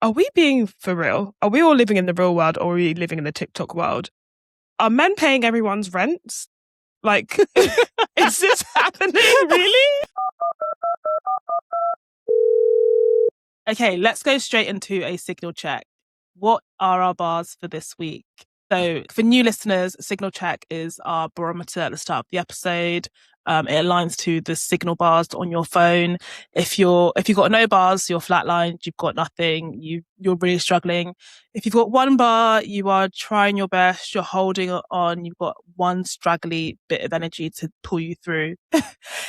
are we being for real? Are we all living in the real world or are we living in the TikTok world? Are men paying everyone's rents? Like, is this happening really? Okay, let's go straight into a signal check. What are our bars for this week? So, for new listeners, signal check is our barometer at the start of the episode. It aligns to the signal bars on your phone. If you've got no bars, you're flatlined, you've got nothing, you're really struggling. If you've got one bar, you are trying your best, you're holding it on, you've got one straggly bit of energy to pull you through.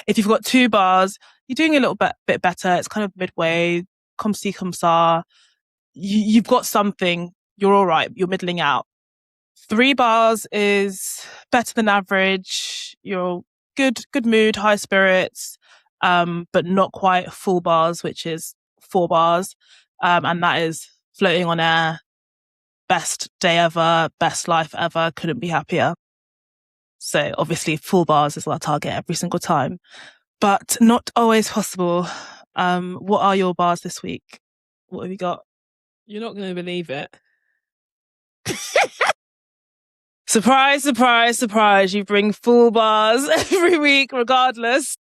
If you've got two bars, you're doing a little bit better. It's kind of midway, comme ci, comme ça. You've got something, you're all right, you're middling out. 3 bars is better than average. You're good mood, high spirits, but not quite full bars, which is 4 bars. And that is floating on air. Best day ever, best life ever, couldn't be happier. So obviously full bars is our target every single time, but not always possible. What are your bars this week? What have you got? You're not going to believe it. Surprise, surprise, surprise. You bring full bars every week, regardless.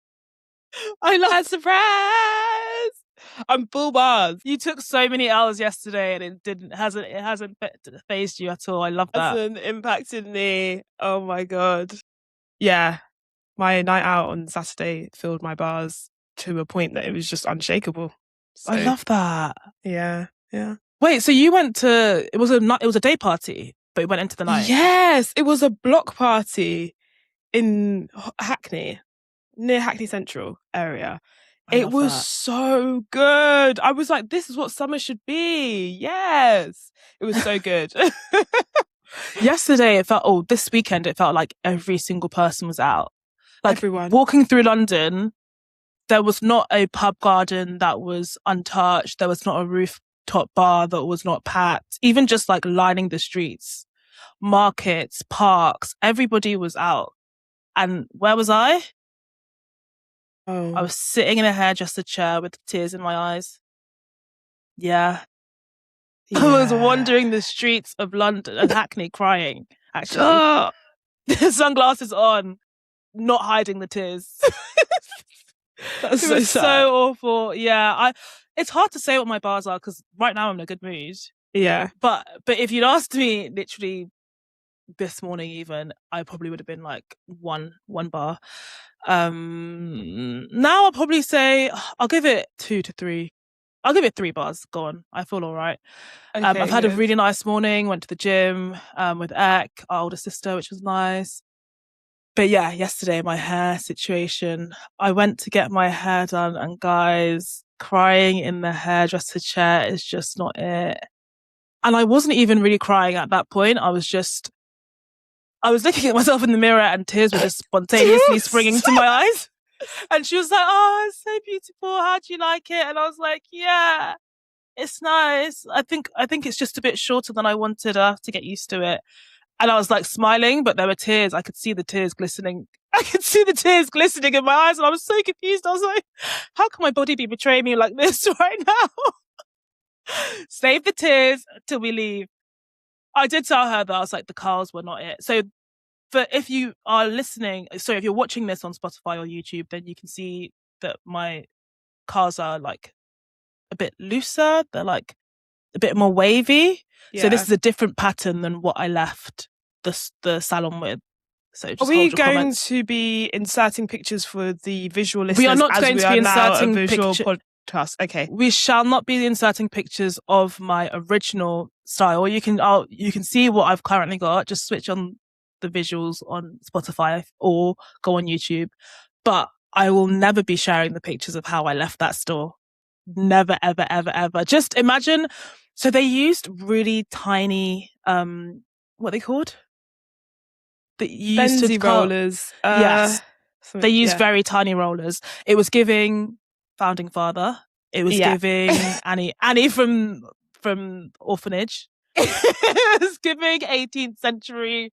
I love surprise. I'm full bars. You took so many L's yesterday and it hasn't phased you at all. I love that. Hasn't impacted me. Oh my God. Yeah. My night out on Saturday filled my bars to a point that it was just unshakable. So, I love that. Yeah. Wait, so you went to, it was a day party, but you went into the night? Yes, it was a block party in Hackney, near Hackney Central area. It was so good. I was like, this is what summer should be. Yes. It was so good. Yesterday, this weekend, it felt like every single person was out. Like everyone. Walking through London, there was not a pub garden that was untouched. There was not a rooftop bar that was not packed. Even just like lining the streets, markets, parks, everybody was out. And where was I? Oh. I was sitting in a hairdresser chair with tears in my eyes. Yeah. I was wandering the streets of London and Hackney crying, actually. Sunglasses on, not hiding the tears. That's it was so awful. Yeah, it's hard to say what my bars are because right now I'm in a good mood. Yeah. But if you'd asked me literally this morning even, I probably would have been like one bar. Now I'll probably say I'll give it 2 to 3. I'll give it 3 bars. Go on. I feel all right. Okay, I've had a really nice morning. Went to the gym with Ek, our older sister, which was nice. But yeah, yesterday, my hair situation. I went to get my hair done and guys, crying in the hairdresser chair is just not it. And I wasn't even really crying at that point. I was looking at myself in the mirror and tears were just spontaneously springing to my eyes. And she was like, oh, it's so beautiful. How do you like it? And I was like, yeah, it's nice. I think it's just a bit shorter than I wanted. I have to get used to it. And I was like smiling, but there were tears. I could see the tears glistening. In my eyes. And I was so confused. I was like, how can my body be betraying me like this right now? Save the tears till we leave. I did tell her that I was like, the curls were not it. So if you are listening, so if you're watching this on Spotify or YouTube, then you can see that my curls are like a bit looser. They're like a bit more wavy. Yeah. So this is a different pattern than what I left the salon with. So just are we going to be inserting pictures for the visual listeners? We are not going to be inserting visual podcast. Okay. We shall not be inserting pictures of my original style. You can see what I've currently got. Just switch on the visuals on Spotify or go on YouTube. But I will never be sharing the pictures of how I left that store. Never, ever, ever, ever. Just imagine. So they used really tiny, what are they called? That you used Benzie rollers. Yes. They used very tiny rollers. It was giving Founding Father. It was giving Annie from Orphanage. It was giving 18th century.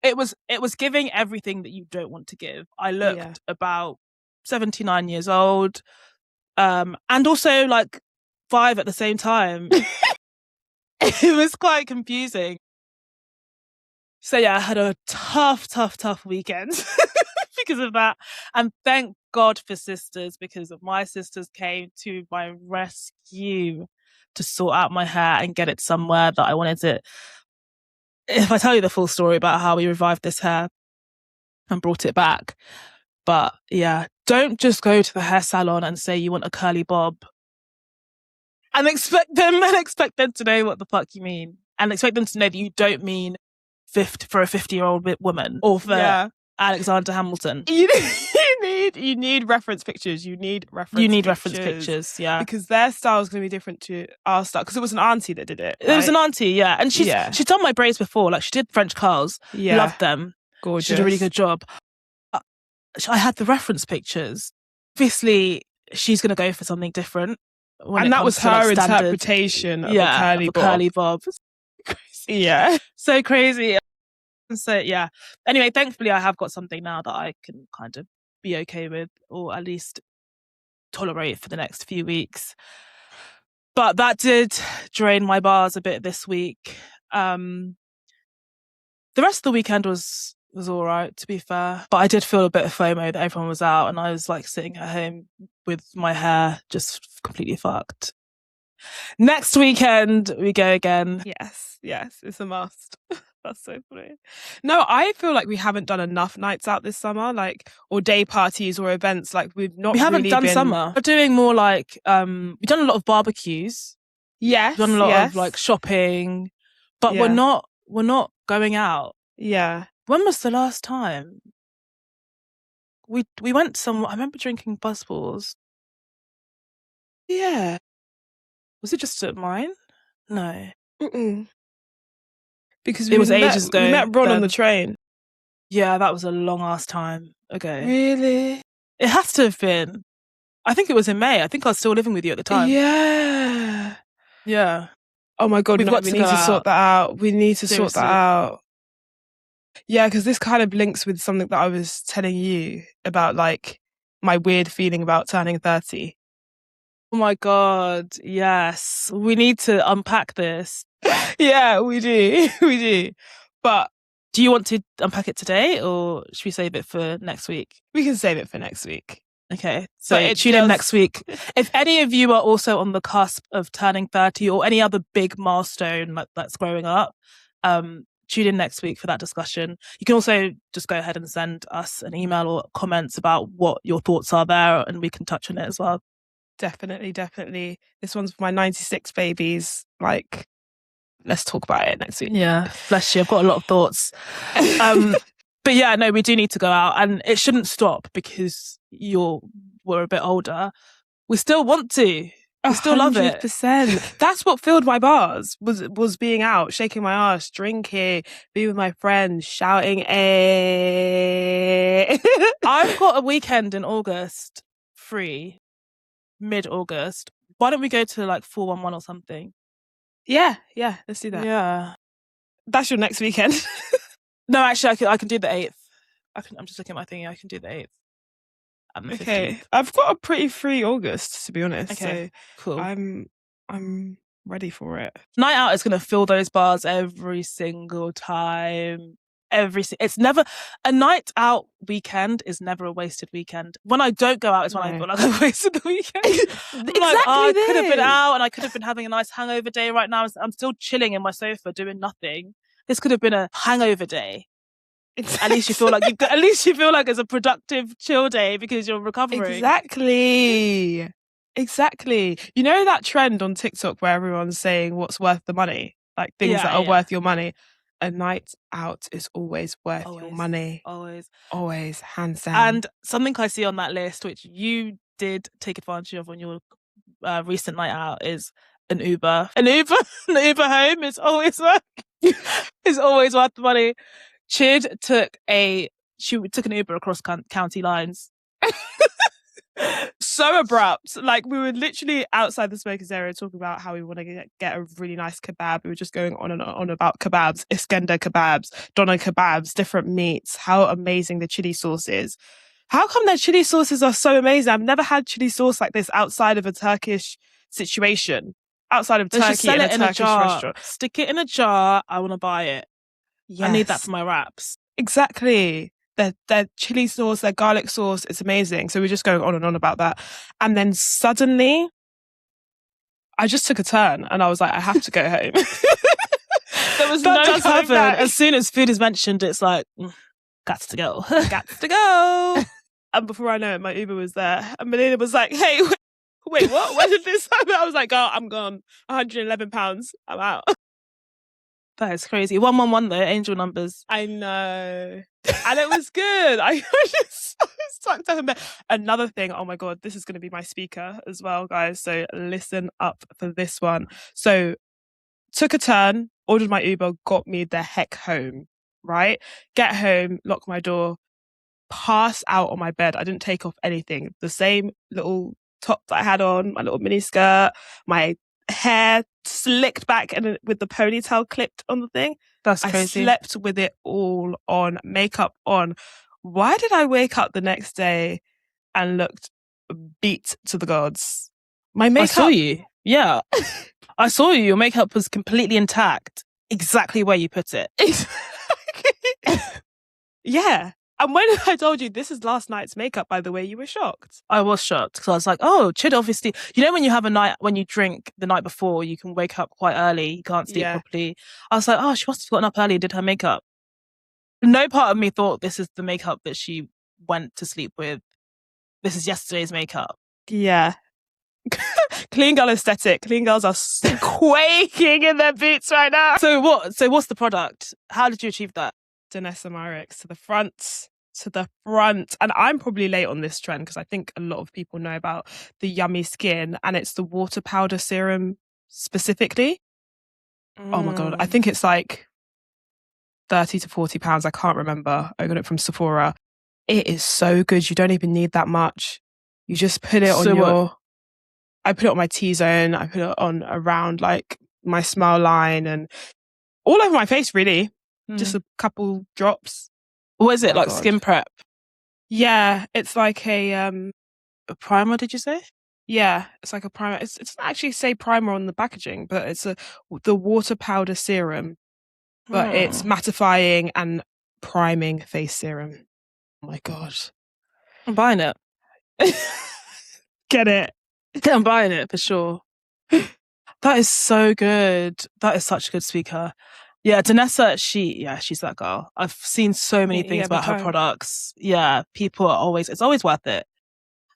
It was giving everything that you don't want to give. I looked about 79 years old. And also like 5 at the same time. It was quite confusing. So yeah, I had a tough weekend because of that. And thank God for sisters, because my sisters came to my rescue to sort out my hair and get it somewhere that I wanted it. If I tell you the full story about how we revived this hair and brought it back. But yeah, don't just go to the hair salon and say you want a curly bob and expect them to know what the fuck you mean, and expect them to know that you don't mean 50 for a 50-year-old woman or for Alexander Hamilton. You need reference pictures. You need reference pictures, yeah. Because their style is going to be different to our style. Because it was an auntie that did it. Right? It was an auntie, yeah. And she's done my braids before. Like, she did French curls. Yeah. Loved them. Gorgeous. She did a really good job. I had the reference pictures. Obviously, she's going to go for something different. And that was her interpretation of a curly bob. Crazy. Yeah. So crazy. So yeah. Anyway, thankfully I have got something now that I can kind of be okay with, or at least tolerate for the next few weeks. But that did drain my bars a bit this week. The rest of the weekend was all right, to be fair. But I did feel a bit of FOMO that everyone was out and I was like sitting at home with my hair just completely fucked. Next weekend we go again. Yes, it's a must. That's so funny. No, I feel like we haven't done enough nights out this summer, like, or day parties or events. Like, we haven't really done summer. We're doing more like we've done a lot of barbecues. Yes. We've done a lot of like shopping, but we're not going out. Yeah. When was the last time? We went somewhere. I remember drinking Buzzballs. Yeah. Was it just at mine? No. Mm-mm. Because it was ages ago. We met Ron on the train. Yeah, that was a long ass time ago. Really? It has to have been. I think it was in May. I think I was still living with you at the time. Yeah. Yeah. Oh my God, we need to sort that out. We need to sort that out. Yeah, because this kind of links with something that I was telling you about, like, my weird feeling about turning 30. Oh my God, yes. We need to unpack this. Yeah, we do. We do. But do you want to unpack it today, or should we save it for next week? We can save it for next week. Okay, so tune in next week. If any of you are also on the cusp of turning 30 or any other big milestone that's growing up, tune in next week for that discussion. You can also just go ahead and send us an email or comments about what your thoughts are there, and we can touch on it as well. Definitely. This one's for my 96 babies. Like, let's talk about it next week. Yeah, bless you. I've got a lot of thoughts. But yeah, no, we do need to go out, and it shouldn't stop because we're a bit older. We still want to. We still love it. 100%. That's what filled my bars, was being out, shaking my ass, drinking, being with my friends, shouting, eh. I've got a weekend in August free, mid-August. Why don't we go to like 411 or something? Yeah, let's do that. Yeah. That's your next weekend. No, actually, I can do the 8th. I'm just looking at my thingy. I can do the 8th. Okay. 15th. I've got a pretty free August, to be honest. Okay, so cool. I'm ready for it. Night out is going to fill those bars every single time. It's never a night out weekend is never a wasted weekend. When I don't go out is when I feel like I've wasted the weekend. Exactly. I could have been out and I could have been having a nice hangover day right now. I'm still chilling in my sofa doing nothing. This could have been a hangover day. Exactly. At least you feel like it's a productive chill day because you're recovering. Exactly. You know that trend on TikTok where everyone's saying what's worth the money? Like things that are worth your money. A night out is always worth your money. Always, hands down. And something I see on that list, which you did take advantage of on your recent night out, is an Uber. An Uber home is always worth the money. Chid took an Uber across county lines. So abrupt. Like, we were literally outside the smokers area talking about how we want to get a really nice kebab. We were just going on and on about kebabs, Iskender kebabs, doner kebabs, different meats, how amazing the chili sauce is. How come their chili sauces are so amazing? I've never had chili sauce like this outside of a Turkish situation outside of They should Turkey sell in a it in a Turkish jar. restaurant. Stick it in a jar. I want to buy it. I need that Yes, for my wraps. exactly. Their chili sauce, their garlic sauce, it's amazing. So we're just going on and on about that. And then suddenly I just took a turn and I was like, I have to go home. There was That no does coming happen. back. As soon as food is mentioned, it's like, got to go. Got to go. And before I know it, my Uber was there. And Melina was like, hey, wait, what? When did this happen? I was like, oh, I'm gone. £111. I'm out. That is crazy. 111 though, angel numbers. I know. And it was good. I was just sucked up in bed. Another thing, oh my God, this is going to be my speaker as well, guys. So listen up for this one. So took a turn, ordered my Uber, got me the heck home, right? Get home, lock my door, pass out on my bed. I didn't take off anything. The same little top that I had on, my little mini skirt, my hair slicked back and with the ponytail clipped on the thing. That's crazy. I slept with it all on, makeup on. Why did I wake up the next day and looked beat to the gods? My makeup. I saw you. Yeah. I saw you. Your makeup was completely intact. Exactly where you put it. Yeah. And when I told you this is last night's makeup, by the way, you were shocked. I was shocked because I was like, oh, Chid obviously, you know, when you have a night, when you drink the night before, you can wake up quite early. You can't sleep properly. I was like, oh, she must have gotten up early and did her makeup. No part of me thought this is the makeup that she went to sleep with. This is yesterday's makeup. Yeah. Clean girl aesthetic. Clean girls are quaking in their boots right now. So what's the product? How did you achieve that? Danessa Marix to the front. And I'm probably late on this trend because I think a lot of people know about the Yummy Skin, and it's the water powder serum specifically. Oh my God. I think it's like 30 to 40 pounds. I can't remember. I got it from Sephora. It is so good. You don't even need that much. You just put it on I put it on my T-zone. I put it on around like my smile line and all over my face, really. Just a couple drops. What is it? Like skin prep? Yeah, it's like a primer, did you say? Yeah, it's like a primer. It doesn't actually say primer on the packaging, but it's the water powder serum. But it's mattifying and priming face serum. Oh my God. I'm buying it. Get it. I'm buying it for sure. That is so good. That is such a good speaker. Yeah, Danessa, she's that girl. I've seen so many things about her products. Yeah, people are always, it's always worth it.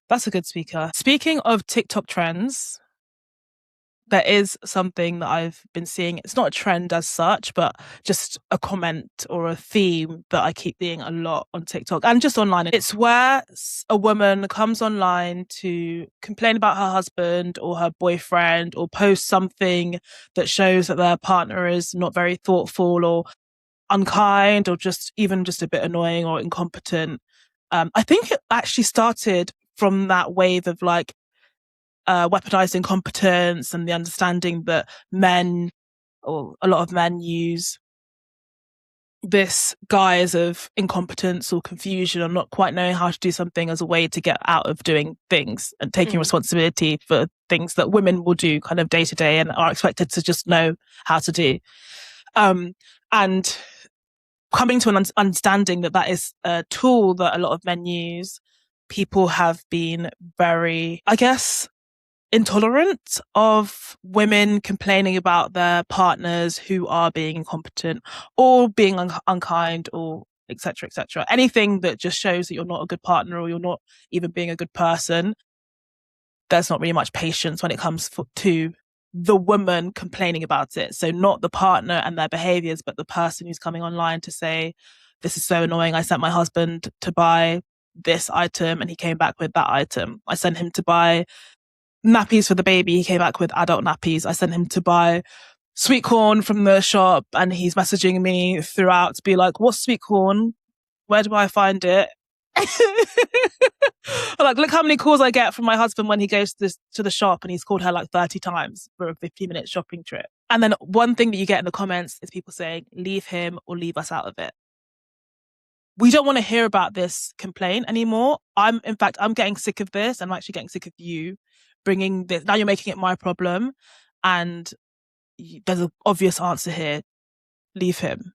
That's a good speaker. Speaking of TikTok trends, there is something that I've been seeing. It's not a trend as such, but just a comment or a theme that I keep seeing a lot on TikTok and just online. It's where a woman comes online to complain about her husband or her boyfriend or post something that shows that their partner is not very thoughtful or unkind or just even just a bit annoying or incompetent. I think it actually started from that wave of like weaponizing competence and the understanding that men, or a lot of men, use this guise of incompetence or confusion or not quite knowing how to do something as a way to get out of doing things and taking responsibility for things that women will do kind of day to day and are expected to just know how to do. And coming to an understanding that that is a tool that a lot of men use, people have been very, I guess, intolerant of women complaining about their partners who are being incompetent or being unkind or etc., etc. Anything that just shows that you're not a good partner or you're not even being a good person. There's not really much patience when it comes to the woman complaining about it. So not the partner and their behaviors, but the person who's coming online to say, this is so annoying. I sent my husband to buy this item and he came back with that item. I sent him to buy nappies for the baby. He came back with adult nappies. I sent him to buy sweet corn from the shop and he's messaging me throughout to be like, what's sweet corn? Where do I find it? Like, look how many calls I get from my husband when he goes to the shop and he's called her like 30 times for a 15-minute shopping trip. And then one thing that you get in the comments is people saying, leave him or leave us out of it. We don't want to hear about this complaint anymore. I'm getting sick of this. I'm actually getting sick of you bringing this, now you're making it my problem, and there's an obvious answer here. Leave him.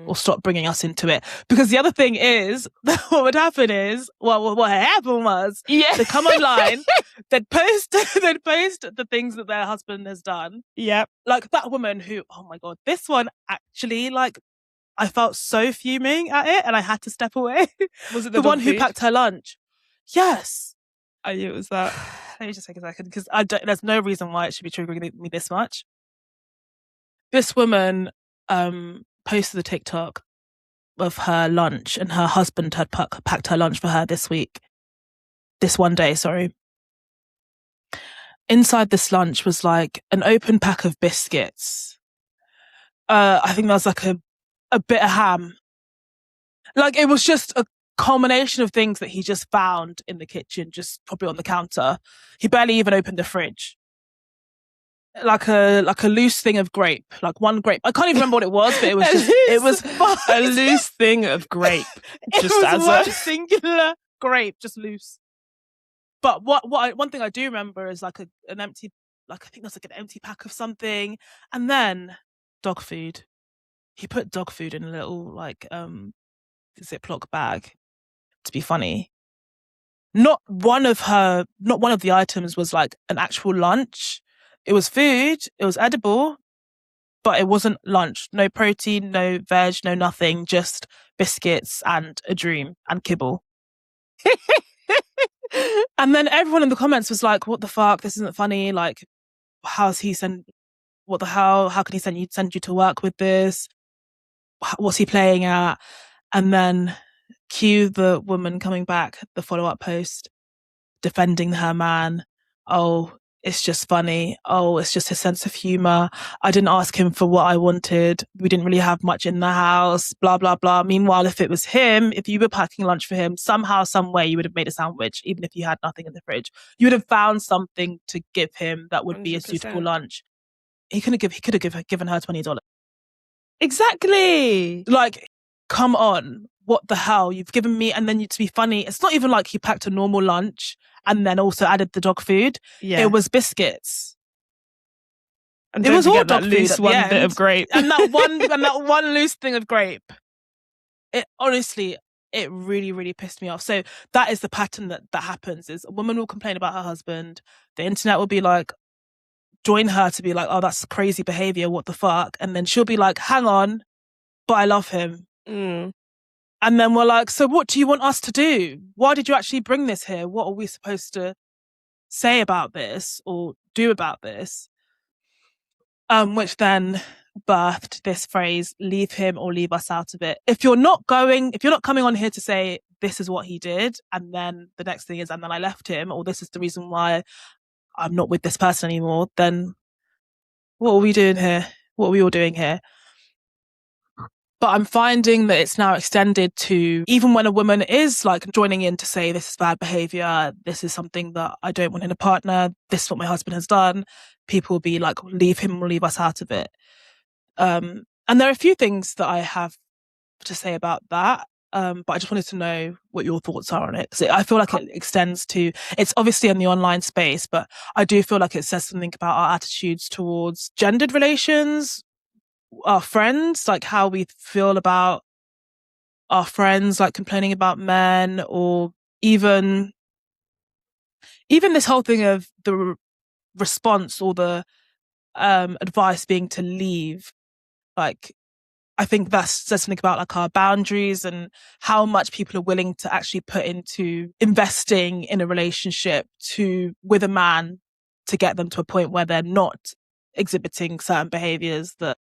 Or stop bringing us into it. Because the other thing is, what would happen is, what happened was, they come online, they'd post the things that their husband has done. Yep. Like that woman who, oh my God, this one actually, like, I felt so fuming at it and I had to step away. Was it the one who packed her lunch? Yes. I knew it was that. Let me just take a second, because there's no reason why it should be triggering me this much. This woman posted a TikTok of her lunch, and her husband had packed her lunch for her this one day. Inside this lunch was like an open pack of biscuits. I think there was like a bit of ham. Like it was just a culmination of things that he just found in the kitchen, just probably on the counter. He barely even opened the fridge. Like a loose thing of grape, like one grape. I can't even remember what it was, but it was just it was a loose thing of grape. Just it was as one singular grape, just loose. But one thing I do remember is like an empty, like I think that's like an empty pack of something, and then dog food. He put dog food in a little like Ziploc bag to be funny. Not one of the items was like an actual lunch. It was food, it was edible, but it wasn't lunch. No protein, no veg, no nothing, just biscuits and a dream and kibble. And then everyone in the comments was like, what the fuck? This isn't funny. Like, how's he what the hell? How can he send you to work with this? What's he playing at? And then cue the woman coming back, the follow-up post, defending her man. Oh, it's just funny. Oh, it's just his sense of humor. I didn't ask him for what I wanted. We didn't really have much in the house, blah, blah, blah. Meanwhile, if it was him, if you were packing lunch for him, somehow, some way, you would have made a sandwich, even if you had nothing in the fridge. You would have found something to give him that would 100%. Be a suitable lunch. He could have given her $20. Exactly. Like, come on. What the hell? You've given me, and then to be funny, it's not even like he packed a normal lunch and then also added the dog food. Yeah. It was biscuits. And it was all dog food. Loose one bit of grape. And that one loose thing of grape. It honestly, it really, really pissed me off. So that is the pattern that happens, is a woman will complain about her husband. The internet will be like, join her to be like, oh, that's crazy behavior. What the fuck? And then she'll be like, hang on, but I love him. And then we're like, so what do you want us to do? Why did you actually bring this here? What are we supposed to say about this or do about this? Which then birthed this phrase, leave him or leave us out of it. If you're not coming on here to say this is what he did, and then the next thing is, and then I left him, or this is the reason why I'm not with this person anymore, then what are we doing here? What are we all doing here? But I'm finding that it's now extended to, even when a woman is like joining in to say this is bad behavior, this is something that I don't want in a partner, this is what my husband has done, people will be like, leave him or leave us out of it. And there are a few things that I have to say about that. But I just wanted to know what your thoughts are on it. Because I feel like it extends to, it's obviously in the online space, but I do feel like it says something about our attitudes towards gendered relations, our friends, like how we feel about our friends, like complaining about men, or even this whole thing of the response or the advice being to leave. Like, I think that says something about like our boundaries and how much people are willing to actually put into investing in a relationship with a man to get them to a point where they're not exhibiting certain behaviors that.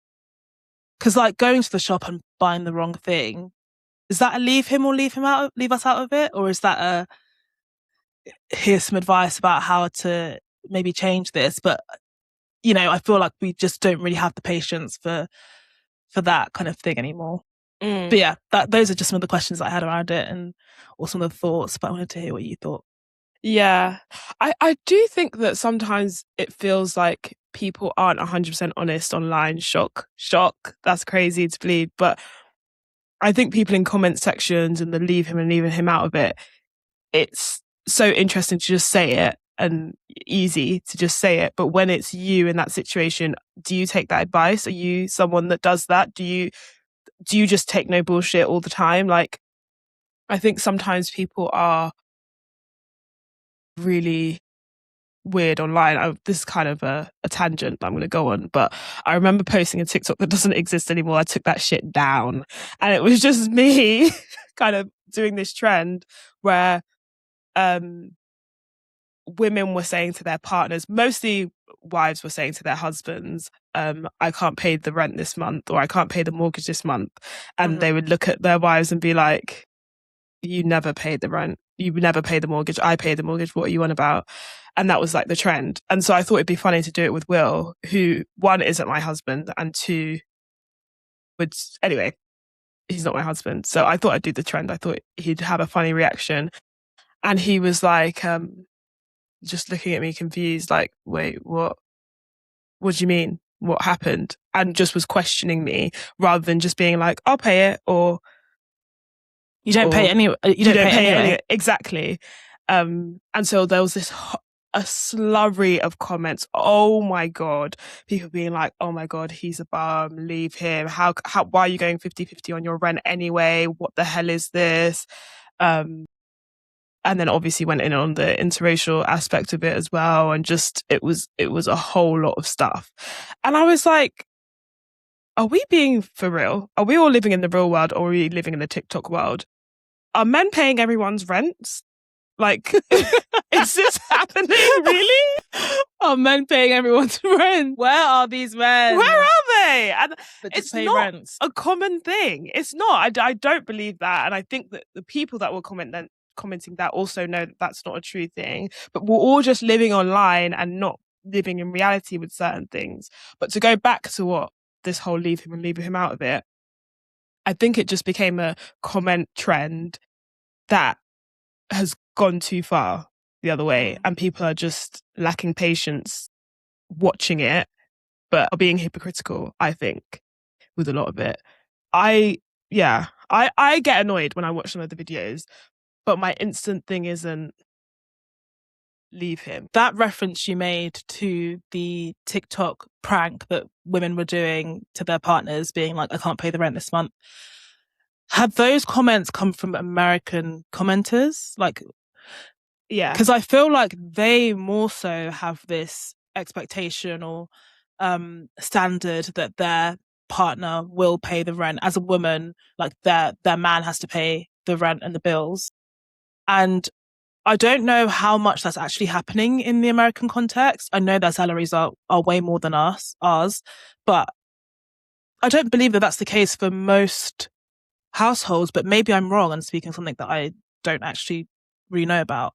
Because like going to the shop and buying the wrong thing, is that a leave him or leave us out of it? Or is that here's some advice about how to maybe change this? But, you know, I feel like we just don't really have the patience for that kind of thing anymore. But yeah, those are just some of the questions I had around it, and or some of the thoughts, but I wanted to hear what you thought. Yeah, I do think that sometimes it feels like people aren't 100% honest online. Shock. That's crazy to believe. But I think people in comment sections and the leave him and leaving him out of it, it's so interesting to just say it and easy to just say it. But when it's you in that situation, do you take that advice? Are you someone that does that? Do you just take no bullshit all the time? Like, I think sometimes people are really weird online. This is kind of a tangent that I'm going to go on, but I remember posting a TikTok that doesn't exist anymore. I took that shit down, and it was just me kind of doing this trend where women were saying to their partners, mostly wives were saying to their husbands, I can't pay the rent this month, or I can't pay the mortgage this month. And they would look at their wives and be like, you never paid the rent. You never pay the mortgage. I pay the mortgage. What are you on about? And that was like the trend. And so I thought it'd be funny to do it with Will, who, one, isn't my husband, and two, anyway, he's not my husband. So I thought I'd do the trend. I thought he'd have a funny reaction. And he was like, just looking at me confused, like, wait, what do you mean? What happened? And just was questioning me rather than just being like, I'll pay it, or you don't pay any. You don't pay anyway. Exactly. And so there was this a slurry of comments. Oh my God. People being like, oh my God, he's a bum, leave him. How why are you going 50-50 on your rent anyway? What the hell is this? And then obviously went in on the interracial aspect of it as well. And just, it was a whole lot of stuff. And I was like, are we being for real? Are we all living in the real world, or are we living in the TikTok world? Are men paying everyone's rents? Like, is this happening really? Are men paying everyone's rent? Where are these men? Where are they? And it's not rents. A common thing. It's not. I don't believe that. And I think that the people that were commenting that also know that that's not a true thing. But we're all just living online and not living in reality with certain things. But to go back to what this whole leave him out of it, I think it just became a comment trend that has gone too far the other way, and people are just lacking patience watching it, but are being hypocritical, I think, with a lot of it. I get annoyed when I watch some of the videos, but my instant thing isn't leave him. That reference you made to the TikTok prank that women were doing to their partners, being like, I can't pay the rent this month. Have those comments come from American commenters? Like, yeah, because I feel like they more so have this expectation or standard that their partner will pay the rent. As a woman, like their man has to pay the rent and the bills. And I don't know how much that's actually happening in the American context. I know their salaries are way more than ours, but I don't believe that that's the case for most households, but maybe I'm wrong and speaking something that I don't actually really know about.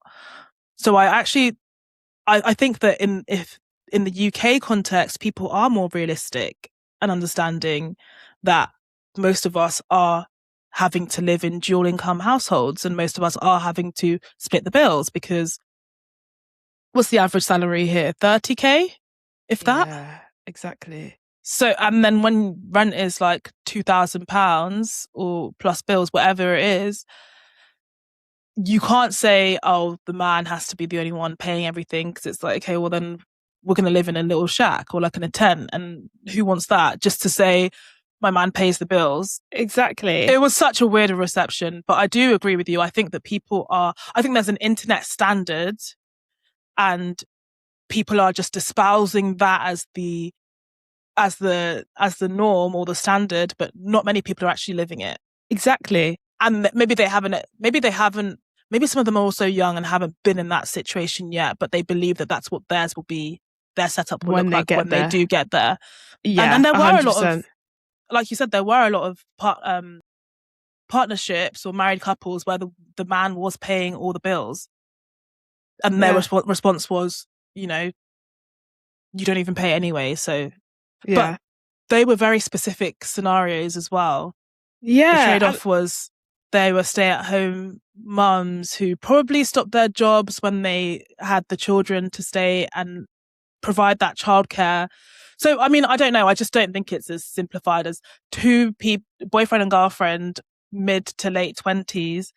So I think that in the UK context, people are more realistic and understanding that most of us are having to live in dual income households, and most of us are having to split the bills, because what's the average salary here? 30k, if that? Yeah, exactly. So, and then when rent is like £2,000 or plus bills, whatever it is, you can't say, oh, the man has to be the only one paying everything, because it's like, okay, well then we're going to live in a little shack or like in a tent, and who wants that? Just to say my man pays the bills. Exactly. It was such a weird reception, but I do agree with you. I think that I think there's an internet standard, and people are just espousing that as the norm or the standard, but not many people are actually living it. Exactly. And maybe some of them are also young and haven't been in that situation yet, but they believe that that's what theirs will be, their setup will look like when they do get there. Yeah. And there were 100%. a lot of, like you said, there were a lot of partnerships or married couples where the man was paying all the bills. And their response was, you don't even pay anyway. So, yeah. But they were very specific scenarios as well. Yeah. The trade-off was they were stay-at-home mums who probably stopped their jobs when they had the children to stay and provide that childcare. So, I mean, I don't know. I just don't think it's as simplified as two people, boyfriend and girlfriend, mid to late 20s.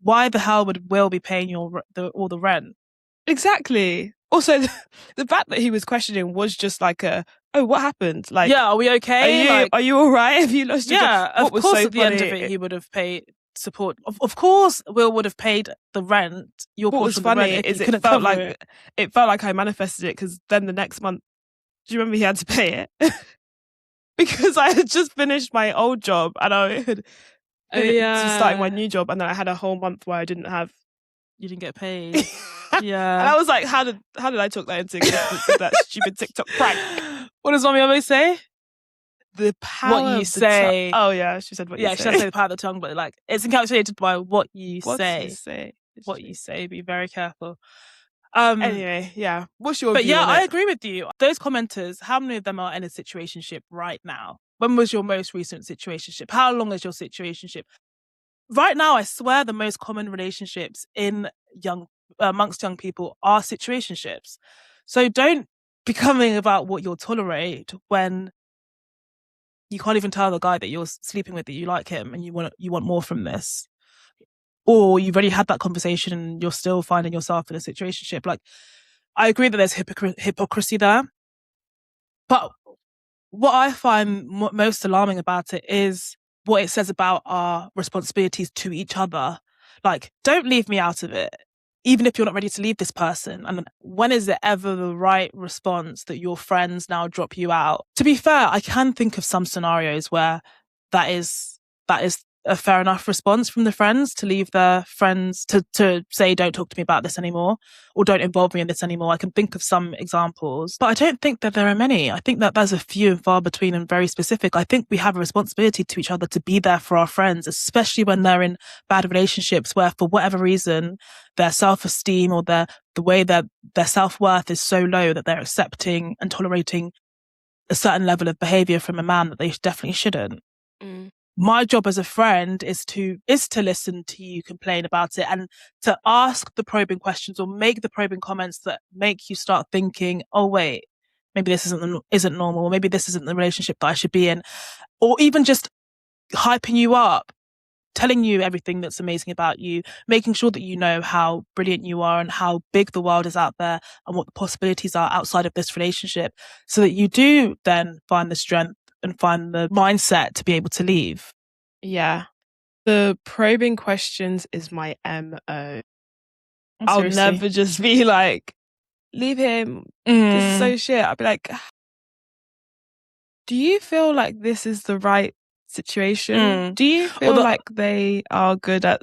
Why the hell would Will be paying all the rent? Exactly. Also, the fact that he was questioning was just like oh, what happened? Like, yeah, are we okay? Are you all right? Have you lost your job? Yeah, What of was course so at the end of funny? it he would have paid support. Of course Will would have paid the rent, your What was portion of the rent, funny if is he couldn't cover it. it felt like I manifested it because then the next month, do you remember he had to pay it? Because I had just finished my old job and I had was starting my new job, and then I had a whole month where I didn't have. You didn't get paid. Yeah. And I was like, how did I talk that into existence with that stupid TikTok prank? What does mommy always say? The power What you of say. Oh yeah, she said what you say. Yeah, she doesn't say the power of the tongue, but like it's encapsulated by what you say. You say. What you say. Be very careful. Anyway, yeah. What's your but view yeah, on it? I agree with you. Those commenters, how many of them are in a situationship right now? When was your most recent situationship? How long is your situationship? Right now, I swear the most common relationships amongst young people are situationships. So don't be coming about what you'll tolerate when you can't even tell the guy that you're sleeping with that you like him and you want more from this. Or you've already had that conversation and you're still finding yourself in a situationship. Like, I agree that there's hypocrisy there. But what I find most alarming about it is what it says about our responsibilities to each other. Like, don't leave me out of it, even if you're not ready to leave this person. And when is it ever the right response that your friends now drop you out? To be fair, I can think of some scenarios where that is a fair enough response from the friends to leave their friends to say, don't talk to me about this anymore, or don't involve me in this anymore. I can think of some examples, but I don't think that there are many. I think that there's a few and far between and very specific. I think we have a responsibility to each other to be there for our friends, especially when they're in bad relationships where for whatever reason, their self-esteem or the way that their self-worth is so low that they're accepting and tolerating a certain level of behavior from a man that they definitely shouldn't. My job as a friend is to listen to you complain about it and to ask the probing questions or make the probing comments that make you start thinking, oh wait, maybe this isn't normal, or maybe this isn't the relationship that I should be in, or even just hyping you up, telling you everything that's amazing about you, making sure that you know how brilliant you are and how big the world is out there and what the possibilities are outside of this relationship, so that you do then find the strength and find the mindset to be able to leave. Yeah. The probing questions is my MO. I'll never just be like, leave him. This is so shit. I'll be like, do you feel like this is the right situation? Do you feel like they are good at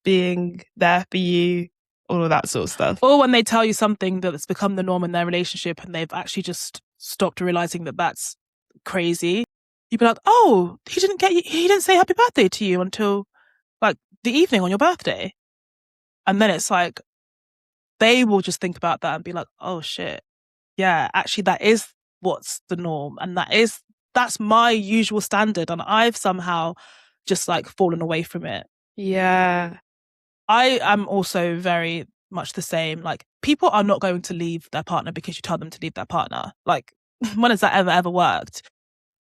being there for you? All of that sort of stuff. Or when they tell you something that's become the norm in their relationship and they've actually just stopped realizing that that's crazy, you'd be like, oh, he didn't say happy birthday to you until like the evening on your birthday. And then it's like, they will just think about that and be like, oh shit, yeah, actually that is what's the norm. And that's my usual standard. And I've somehow just like fallen away from it. Yeah. I am also very much the same. Like, people are not going to leave their partner because you tell them to leave their partner. Like, when has that ever worked?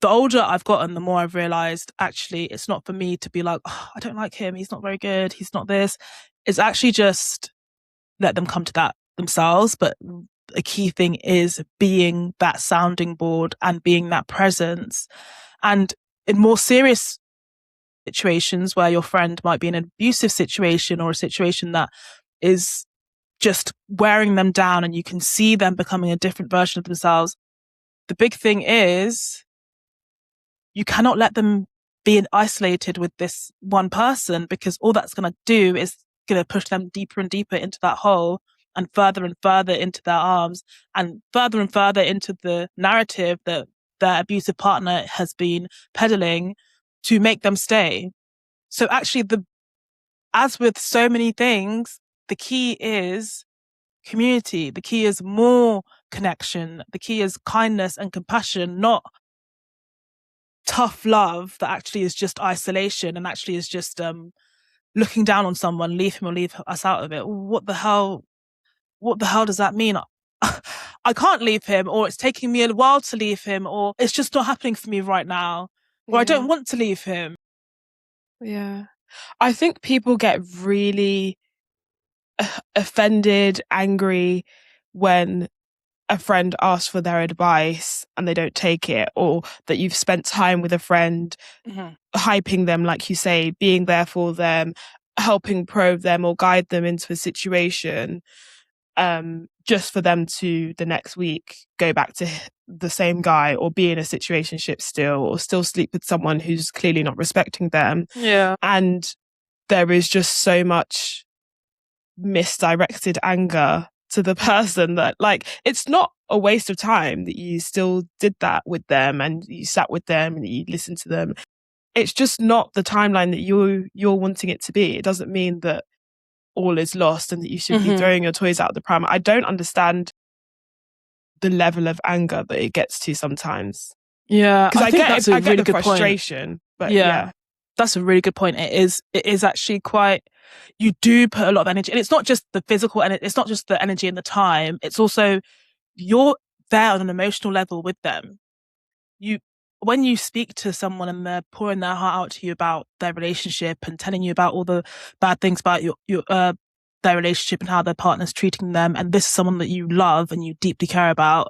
The older I've gotten, the more I've realized actually it's not for me to be like, oh, I don't like him, he's not very good, he's not this. It's actually just let them come to that themselves. But a key thing is being that sounding board and being that presence. And in more serious situations where your friend might be in an abusive situation or a situation that is just wearing them down and you can see them becoming a different version of themselves, the big thing is you cannot let them be isolated with this one person, because all that's going to do is going to push them deeper and deeper into that hole and further into their arms and further into the narrative that their abusive partner has been peddling to make them stay. So actually, as with so many things, the key is community. The key is more connection. The key is kindness and compassion, not tough love that actually is just isolation and actually is just looking down on someone, leave him or leave us out of it. What the hell does that mean? I can't leave him, or it's taking me a while to leave him, or it's just not happening for me right now, or I don't want to leave him. Yeah. I think people get really offended, angry when a friend asks for their advice and they don't take it, or that you've spent time with a friend, hyping them, like you say, being there for them, helping probe them or guide them into a situation, just for them to the next week go back to the same guy or be in a situationship still, or still sleep with someone who's clearly not respecting them. Yeah. And there is just so much misdirected anger to the person that, like, it's not a waste of time that you still did that with them and you sat with them and you listened to them. It's just not the timeline that you're wanting it to be. It doesn't mean that all is lost and that you should be throwing your toys out the pram. I don't understand the level of anger that it gets to sometimes. Yeah, because I think get that's a I get really the good frustration, point. But yeah, that's a really good point. It is actually quite. You do put a lot of energy, and it's not just the physical, and it's not just the energy and the time. It's also you're there on an emotional level with them. When you speak to someone and they're pouring their heart out to you about their relationship and telling you about all the bad things about their relationship and how their partner's treating them, and this is someone that you love and you deeply care about,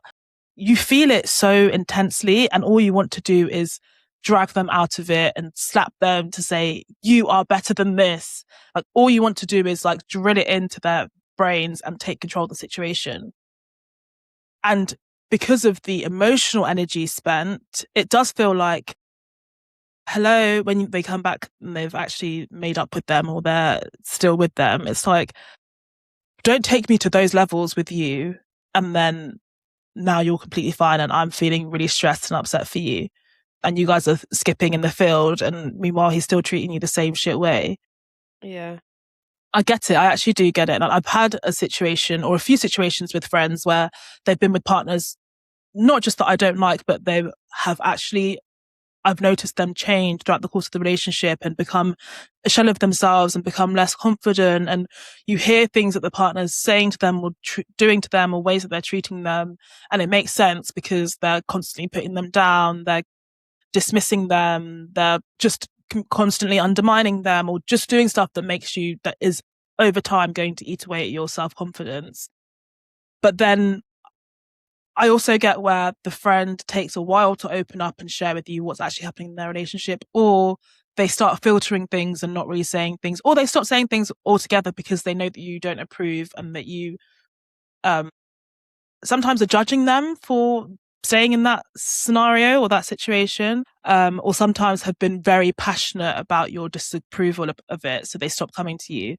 you feel it so intensely, and all you want to do is drag them out of it and slap them to say, you are better than this. Like, all you want to do is like drill it into their brains and take control of the situation. And because of the emotional energy spent, it does feel like, hello, when they come back and they've actually made up with them or they're still with them, it's like, don't take me to those levels with you. And then now you're completely fine and I'm feeling really stressed and upset for you. And you guys are skipping in the field, and meanwhile he's still treating you the same shit way. Yeah. I get it. I actually do get it. And I've had a situation or a few situations with friends where they've been with partners, not just that I don't like, but they have actually, I've noticed them change throughout the course of the relationship and become a shell of themselves and become less confident. And you hear things that the partner's saying to them or doing to them, or ways that they're treating them. And it makes sense because they're constantly putting them down. They're dismissing them. They're just constantly undermining them, or just doing stuff that is over time going to eat away at your self-confidence. But then I also get where the friend takes a while to open up and share with you what's actually happening in their relationship, or they start filtering things and not really saying things, or they stop saying things altogether because they know that you don't approve and that you sometimes are judging them for staying in that scenario or that situation, or sometimes have been very passionate about your disapproval of it, so they stop coming to you.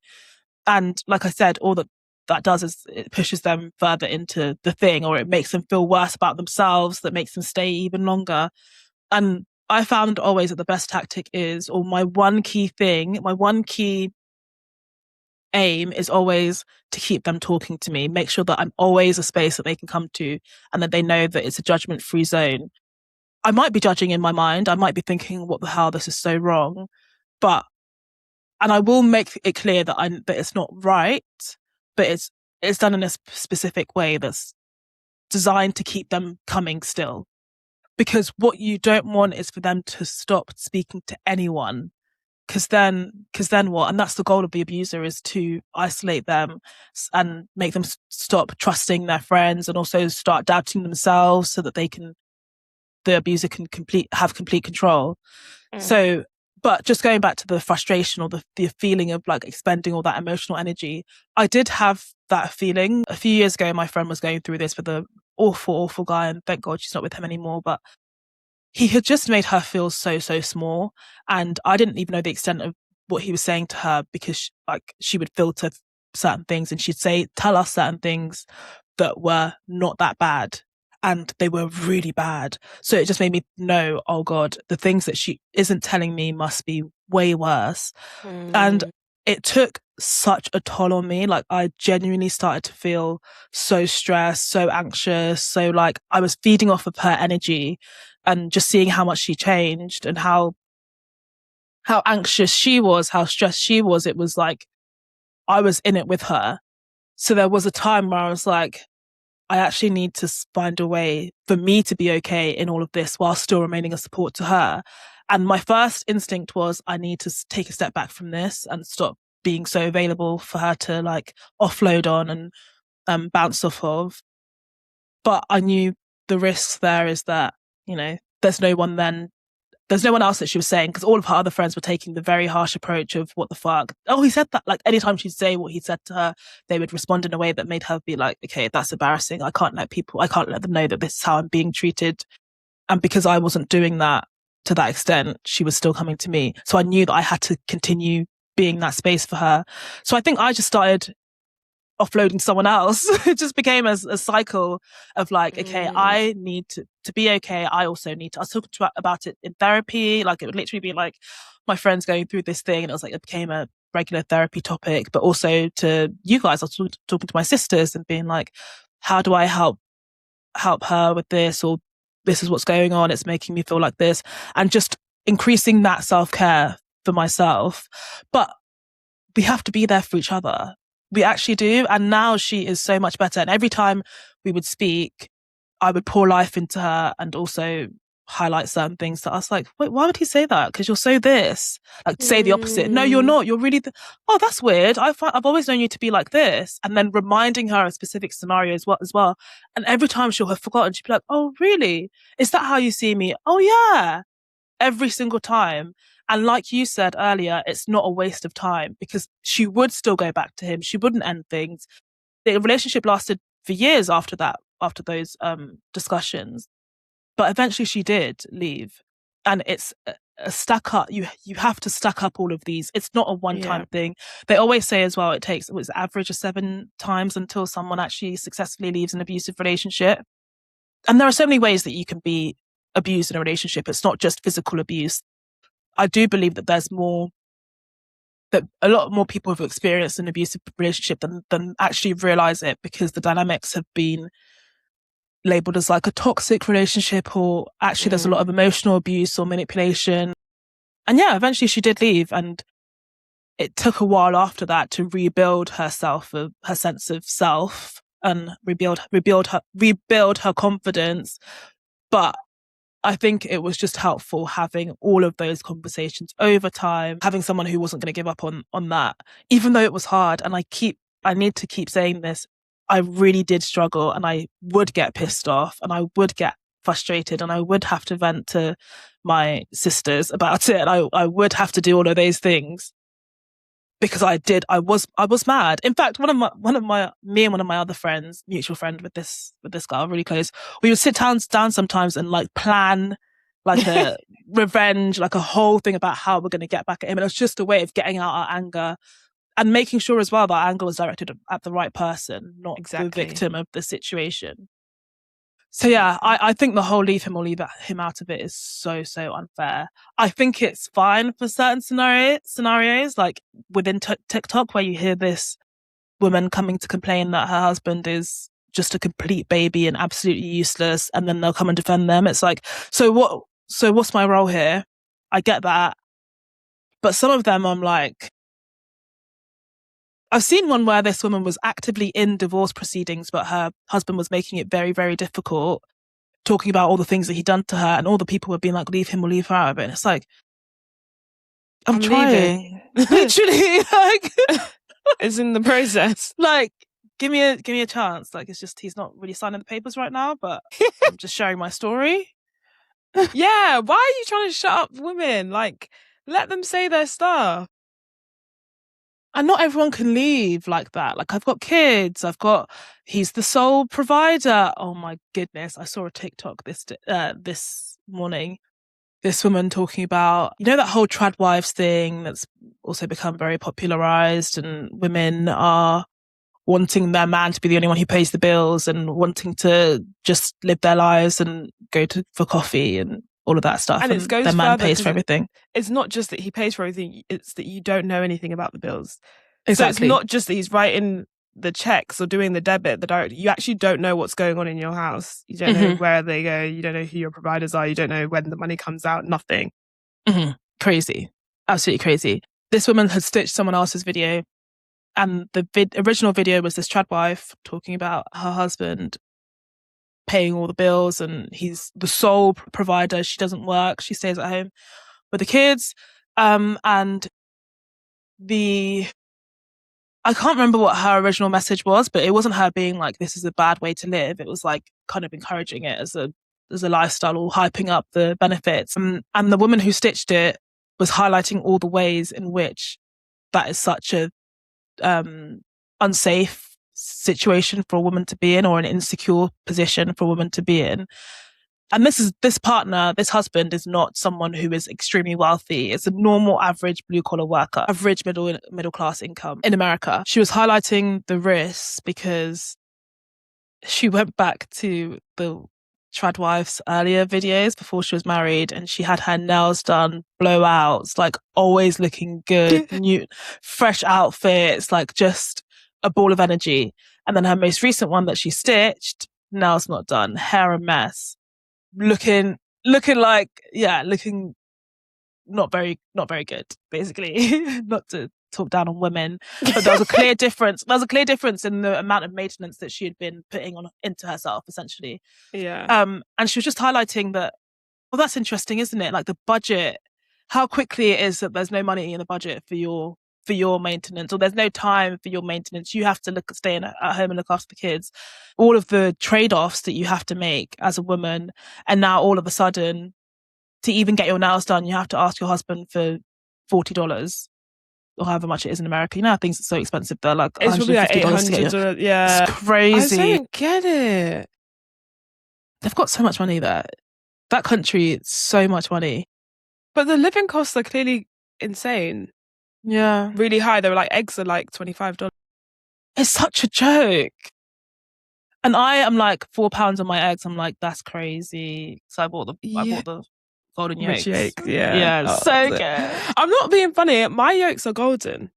And like I said, all that does is it pushes them further into the thing, or it makes them feel worse about themselves, that makes them stay even longer. And I found always that the best tactic is, or my one key aim is always to keep them talking to me, make sure that I'm always a space that they can come to and that they know that it's a judgment-free zone. I might be judging in my mind. I might be thinking, what the hell, this is so wrong. And I will make it clear that it's not right, but it's done in a specific way that's designed to keep them coming still. Because what you don't want is for them to stop speaking to anyone. Because then what? And that's the goal of the abuser, is to isolate them and make them stop trusting their friends, and also start doubting themselves, so that the abuser can have complete control. So, but just going back to the frustration or the feeling of like expending all that emotional energy, I did have that feeling a few years ago. My friend was going through this with an awful guy, and thank God she's not with him anymore. But he had just made her feel so small, and I didn't even know the extent of what he was saying to her, because she would filter certain things and she'd tell us certain things that were not that bad, and they were really bad. So it just made me know, oh God, the things that she isn't telling me must be way worse. And it took such a toll on me. Like, I genuinely started to feel so stressed, so anxious. So like I was feeding off of her energy, and just seeing how much she changed and how anxious she was, how stressed she was. It was like I was in it with her. So there was a time where I was like, I actually need to find a way for me to be okay in all of this while still remaining a support to her. And my first instinct was, I need to take a step back from this and stop being so available for her to like offload on and bounce off of. But I knew the risks there is that, there's no one else that she was saying, because all of her other friends were taking the very harsh approach of what the fuck. Oh, he said that. Like anytime she'd say what he said to her, they would respond in a way that made her be like, okay, that's embarrassing. I can't let them know that this is how I'm being treated. And because I wasn't doing that to that extent, she was still coming to me. So I knew that I had to continue being that space for her. So I think I just started offloading someone else. It just became a cycle of like, okay, I need to be okay. I also need to, I was talking about it in therapy. Like it would literally be like my friends going through this thing, and it was like, it became a regular therapy topic, but also to you guys. I was talking to my sisters and being like, how do I help her with this? Or this is what's going on. It's making me feel like this, and just increasing that self-care for myself. But we have to be there for each other. We actually do. And now she is so much better. And every time we would speak, I would pour life into her and also highlight certain things that I was like, wait, why would he say that? Because you're so this. Like, say the opposite. No, you're not. You're really, oh, that's weird. I've always known you to be like this. And then reminding her of specific scenarios as well. And every time she'll have forgotten, she'll be like, oh, really? Is that how you see me? Oh, yeah. Every single time. And like you said earlier, it's not a waste of time, because she would still go back to him. She wouldn't end things. The relationship lasted for years after that, after those discussions. But eventually she did leave. And it's a stack up. You have to stack up all of these. It's not a one-time thing. They always say as well, it was average of 7 times until someone actually successfully leaves an abusive relationship. And there are so many ways that you can be abused in a relationship. It's not just physical abuse. I do believe that that a lot more people have experienced an abusive relationship than actually realize it, because the dynamics have been labeled as like a toxic relationship, or actually there's a lot of emotional abuse or manipulation. And yeah, eventually she did leave, and it took a while after that to rebuild herself, her sense of self, and rebuild her confidence. But I think it was just helpful having all of those conversations over time, having someone who wasn't going to give up on that, even though it was hard. And I need to keep saying this. I really did struggle, and I would get pissed off, and I would get frustrated, and I would have to vent to my sisters about it. And I would have to do all of those things, because I was mad. In fact, me and one of my other friends, mutual friend with this girl, really close, we would sit down sometimes and like plan like a revenge, like a whole thing about how we're going to get back at him. And it was just a way of getting out our anger and making sure as well that our anger was directed at the right person, not the victim of the situation. So yeah, I think the whole leave him or leave him out of it is so unfair. I think it's fine for certain scenarios, like within TikTok, where you hear this woman coming to complain that her husband is just a complete baby and absolutely useless, and then they'll come and defend them. It's like, so what's my role here? I get that. But some of them I'm like, I've seen one where this woman was actively in divorce proceedings, but her husband was making it very, very difficult, talking about all the things that he'd done to her, and all the people were being like, leave him or leave her out of it. And it's like, I'm trying. Literally, like, it's in the process. Like, give me a chance. Like, it's just, he's not really signing the papers right now, but I'm just sharing my story. Yeah, why are you trying to shut up women? Like, let them say their stuff. And not everyone can leave like that. Like, I've got kids. He's the sole provider. Oh my goodness. I saw a TikTok this morning. This woman talking about, that whole trad wives thing that's also become very popularized, and women are wanting their man to be the only one who pays the bills, and wanting to just live their lives and go for coffee and all of that stuff. And it goes their man further, pays for everything. It's not just that he pays for everything, it's that you don't know anything about the bills. Exactly. So it's not just that he's writing the checks or doing the debit, the direct. You actually don't know what's going on in your house. You don't know where they go. You don't know who your providers are. You don't know when the money comes out. Nothing. Crazy. Absolutely crazy. This woman had stitched someone else's video, and the original video was this trad wife talking about her husband paying all the bills, and he's the sole provider. She doesn't work. She stays at home with the kids. And the I can't remember what her original message was, but it wasn't her being like, this is a bad way to live. It was like kind of encouraging it as a lifestyle or hyping up the benefits. And the woman who stitched it was highlighting all the ways in which that is such a unsafe situation for a woman to be in, or an insecure position for a woman to be in. And this partner, this husband is not someone who is extremely wealthy. It's a normal, average blue collar worker, average middle class income in America. She was highlighting the risks because she went back to the trad wives earlier videos before she was married, and she had her nails done, blowouts, like always looking good, new, fresh outfits, like just a ball of energy. And then her most recent one that she stitched, nails not done, hair a mess, looking like, yeah, looking not very good, basically. Not to talk down on women, but there was a clear difference. There was a clear difference in the amount of maintenance that she had been putting on into herself, essentially. Yeah. And she was just highlighting that, well, that's interesting, isn't it? Like the budget, how quickly it is that there's no money in the budget for your maintenance, or there's no time for your maintenance. You have to stay at home and look after the kids. All of the trade-offs that you have to make as a woman, and now all of a sudden, to even get your nails done, you have to ask your husband for $40 or however much it is in America. You know how things are so expensive. They're like it's probably like $800. Yeah, it's crazy. I don't get it. They've got so much money there. That country, so much money. But the living costs are clearly insane. Yeah, really high. They were like, eggs are like $25. It's such a joke. And I am like £4 on my eggs. I'm like, that's crazy. So I bought the golden yolks. Yeah, so good. I'm not being funny. My yolks are golden,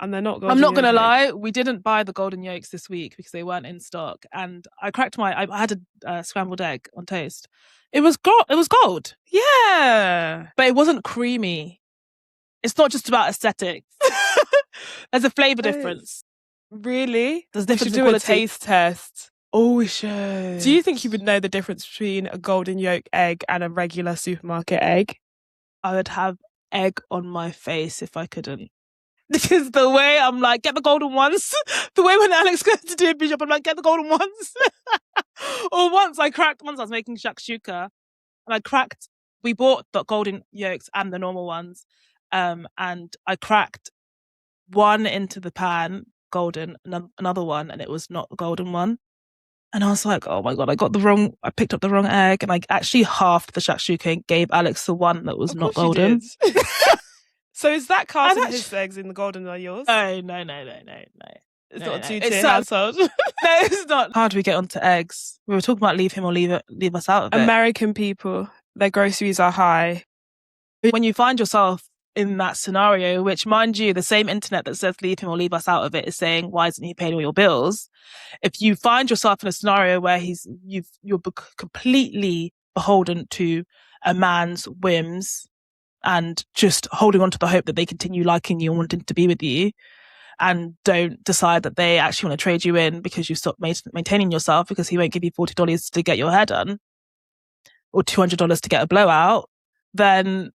and they're not golden. I'm not gonna lie. We didn't buy the golden yolks this week because they weren't in stock. And I had a scrambled egg on toast. It was gold. Yeah, but it wasn't creamy. It's not just about aesthetics. There's a flavor difference. Really? There's difference in quality. Do a taste test. Oh, we should. Do you think you would know the difference between a golden yolk egg and a regular supermarket egg? I would have egg on my face if I couldn't. Because the way I'm like, get the golden ones. The way when Alex goes to do a bishop, I'm like, get the golden ones. Or once I was making shakshuka, and we bought the golden yolks and the normal ones. And I cracked one into the pan, golden, and another one, and it was not the golden one. And I was like, oh my God, I picked up the wrong egg, and I actually halved the shakshuka and gave Alex the one that was not golden. So is that casting his eggs in the golden are yours? Oh, no. It's not a two-tier household. No, it's not. How do we get onto eggs? We were talking about leave him or leave us out of it. American people, their groceries are high. When you find yourself in that scenario, which, mind you, the same internet that says leave him or leave us out of it is saying, why isn't he paying all your bills? If you find yourself in a scenario where you're completely beholden to a man's whims and just holding on to the hope that they continue liking you and wanting to be with you, and don't decide that they actually want to trade you in because you stopped maintaining yourself, because he won't give you $40 to get your hair done or $200 to get a blowout, then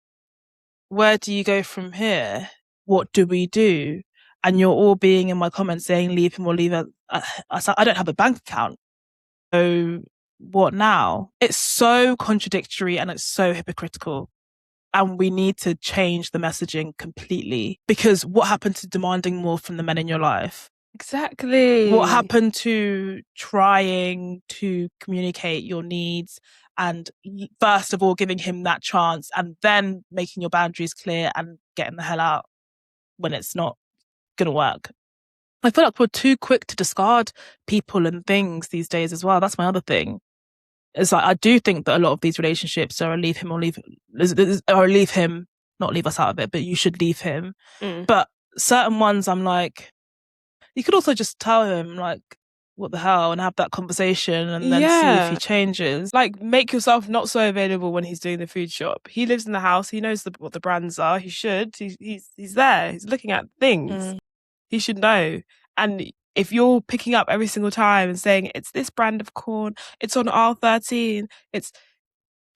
where do you go from here? What do we do? And you're all being in my comments saying, leave him or leave us. I don't have a bank account. So what now? It's so contradictory and it's so hypocritical. And we need to change the messaging completely, because what happened to demanding more from the men in your life? Exactly. What happened to trying to communicate your needs and first of all giving him that chance, and then making your boundaries clear and getting the hell out when it's not going to work? I feel like we're too quick to discard people and things these days as well. That's my other thing. It's like, I do think that a lot of these relationships are leave him, not leave us out of it, but you should leave him. But certain ones, I'm like, you could also just tell him, like, what the hell, and have that conversation and then see if he changes. Like, make yourself not so available when he's doing the food shop. He lives in the house. He knows what the brands are. He should. He's there. He's looking at things. He should know. And if you're picking up every single time and saying, it's this brand of corn, it's on R13,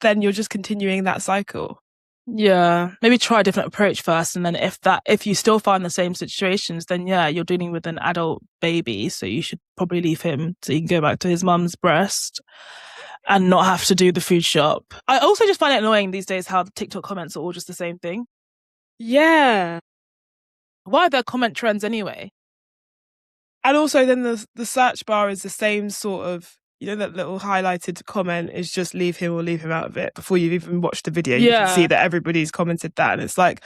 then you're just continuing that cycle. Yeah, maybe try a different approach first, and then if you still find the same situations, then yeah, you're dealing with an adult baby, so you should probably leave him so he can go back to his mum's breast and not have to do the food shop. I also just find it annoying these days how the TikTok comments are all just the same thing. Yeah. Why are there comment trends anyway? And also then the search bar is the same sort of, you know, that little highlighted comment is just leave him or leave him out of it. Before you've even watched the video, you can see that everybody's commented that. And it's like,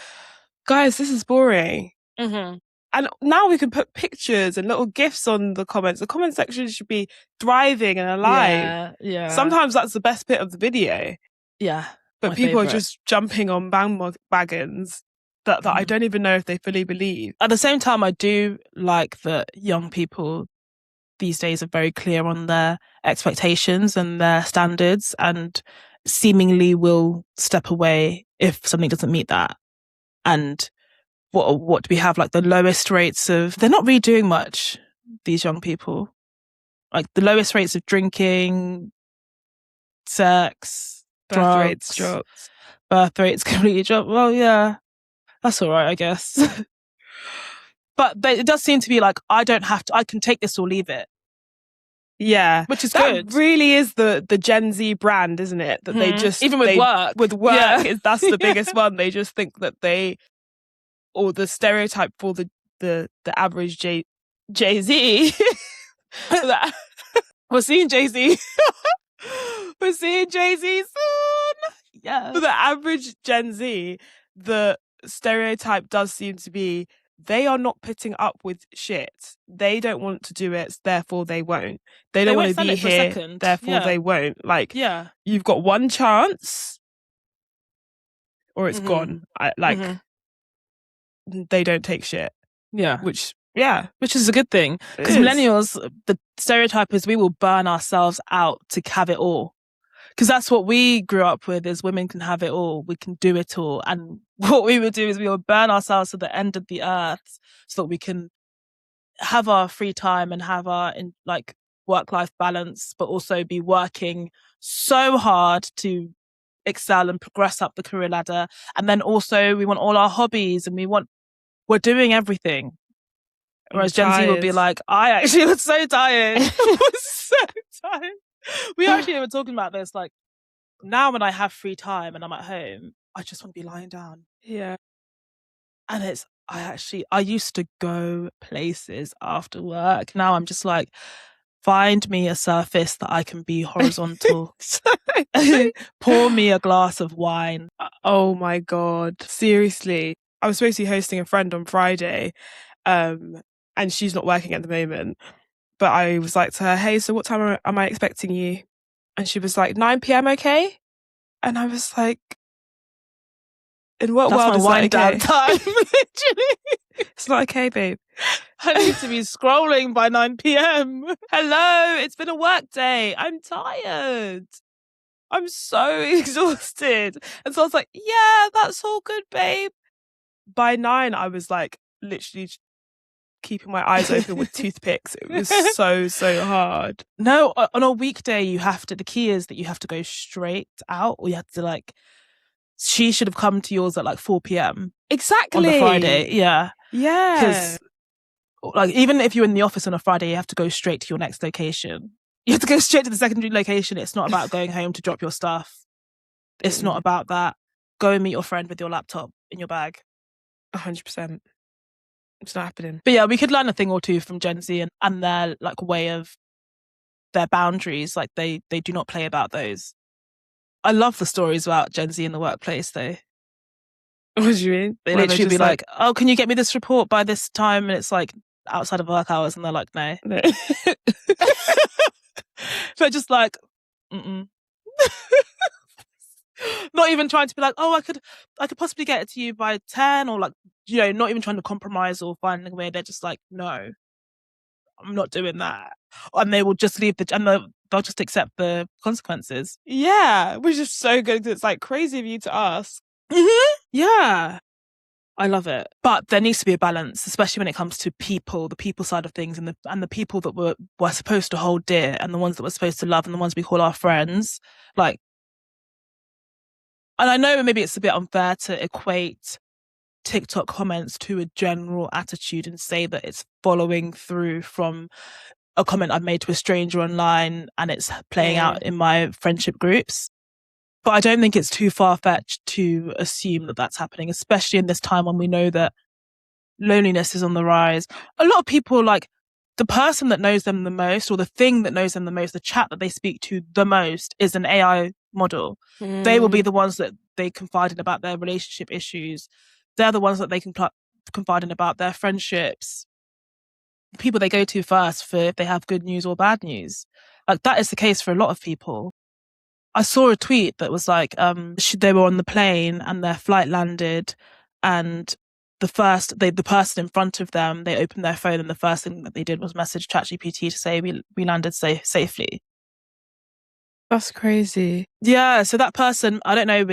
guys, this is boring. Mm-hmm. And now we can put pictures and little GIFs on the comments. The comment section should be thriving and alive. Yeah. Sometimes that's the best bit of the video. Yeah. But people are just jumping on bandwagons that I don't even know if they fully believe. At the same time, I do like that young people these days are very clear on their expectations and their standards and seemingly will step away if something doesn't meet that. And what do we have? Like the lowest rates of, they're not really doing much, these young people. Like the lowest rates of drinking, sex, drugs, birth rates completely drop. Well, yeah, that's all right, I guess. But it does seem to be like, I can take this or leave it. Yeah. Which is good. That really is the Gen Z brand, isn't it? That they just... Even with work. With work, that's the biggest one. They just think that or the stereotype for the average Jay-Z. We're seeing Jay-Z. We're seeing Jay-Z soon. Yeah. For the average Gen Z, the stereotype does seem to be they are not putting up with shit. They don't want to do it, therefore they won't. They don't want to be here, therefore they won't. Like, you've got one chance, or it's gone. They don't take shit. Yeah. Which is a good thing. Because millennials, the stereotype is we will burn ourselves out to have it all. Because that's what we grew up with, is women can have it all. We can do it all. And what we would do is we would burn ourselves to the end of the earth so that we can have our free time and have our work-life balance, but also be working so hard to excel and progress up the career ladder. And then also we want all our hobbies and we're doing everything. Whereas Gen Z will be like, I actually was so tired. I was so tired. We actually were talking about this, like, now when I have free time and I'm at home, I just want to be lying down. Yeah. And I used to go places after work. Now I'm just like, find me a surface that I can be horizontal. Pour me a glass of wine. Oh my God. Seriously. I was supposed to be hosting a friend on Friday, and she's not working at the moment. But I was like to her, hey, so what time am I expecting you? And she was like, 9 p.m. okay? And I was like, in what world is that okay? Time, literally. It's not okay, babe. I need to be scrolling by 9 p.m. Hello, it's been a work day. I'm tired. I'm so exhausted. And so I was like, yeah, that's all good, babe. By 9, I was like literally keeping my eyes open with toothpicks. It was so hard. No, on a weekday the key is that you have to go straight out, or you have to she should have come to yours at 4 p.m. Exactly. On the Friday. Yeah. Yeah. Because even if you're in the office on a Friday, you have to go straight to your next location. You have to go straight to the secondary location. It's not about going home to drop your stuff. It's not about that. Go and meet your friend with your laptop in your bag. 100%. It's not happening. But yeah, we could learn a thing or two from Gen Z and their way of their boundaries. Like they do not play about those. I love the stories about Gen Z in the workplace though. What do you mean? They literally be like, oh, can you get me this report by this time? And it's outside of work hours, and they're like, no. They're just like, mm-mm. Not even trying to be like, oh, I could possibly get it to you by 10, or not even trying to compromise or find a way. They're just like, no, I'm not doing that. And they will just leave and they'll just accept the consequences. Yeah, which is so good. It's crazy of you to ask. Mm-hmm. Yeah. I love it. But there needs to be a balance, especially when it comes to people, the people side of things, and the people that we're supposed to hold dear, and the ones that we're supposed to love, and the ones we call our friends. And I know maybe it's a bit unfair to equate TikTok comments to a general attitude and say that it's following through from a comment I've made to a stranger online and it's playing out in my friendship groups. But I don't think it's too far-fetched to assume that that's happening, especially in this time when we know that loneliness is on the rise. A lot of people, like, the person that knows them the most, or the thing that knows them the most, the chat that they speak to the most, is an AI model. They will be the ones that they confide in about their relationship issues. They're the ones that they can confide in about their friendships. People they go to first for if they have good news or bad news. Like, that is the case for a lot of people. I saw a tweet that was like, they were on the plane and their flight landed, and the person in front of them, they opened their phone and the first thing that they did was message ChatGPT to say we landed safely. That's crazy. Yeah, so that person, I don't know,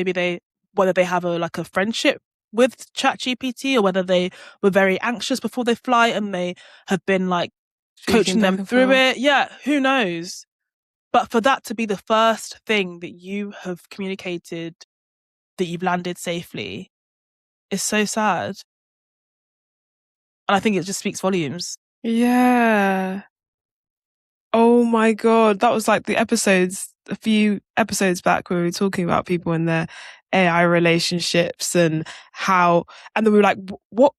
whether they have a friendship with ChatGPT or whether they were very anxious before they fly and they have been like coaching them through it. Yeah, who knows? But for that to be the first thing that you have communicated that you've landed safely is so sad. And I think it just speaks volumes. Yeah. Oh my God. That was like a few episodes back where we were talking about people in their AI relationships and and then we were like, what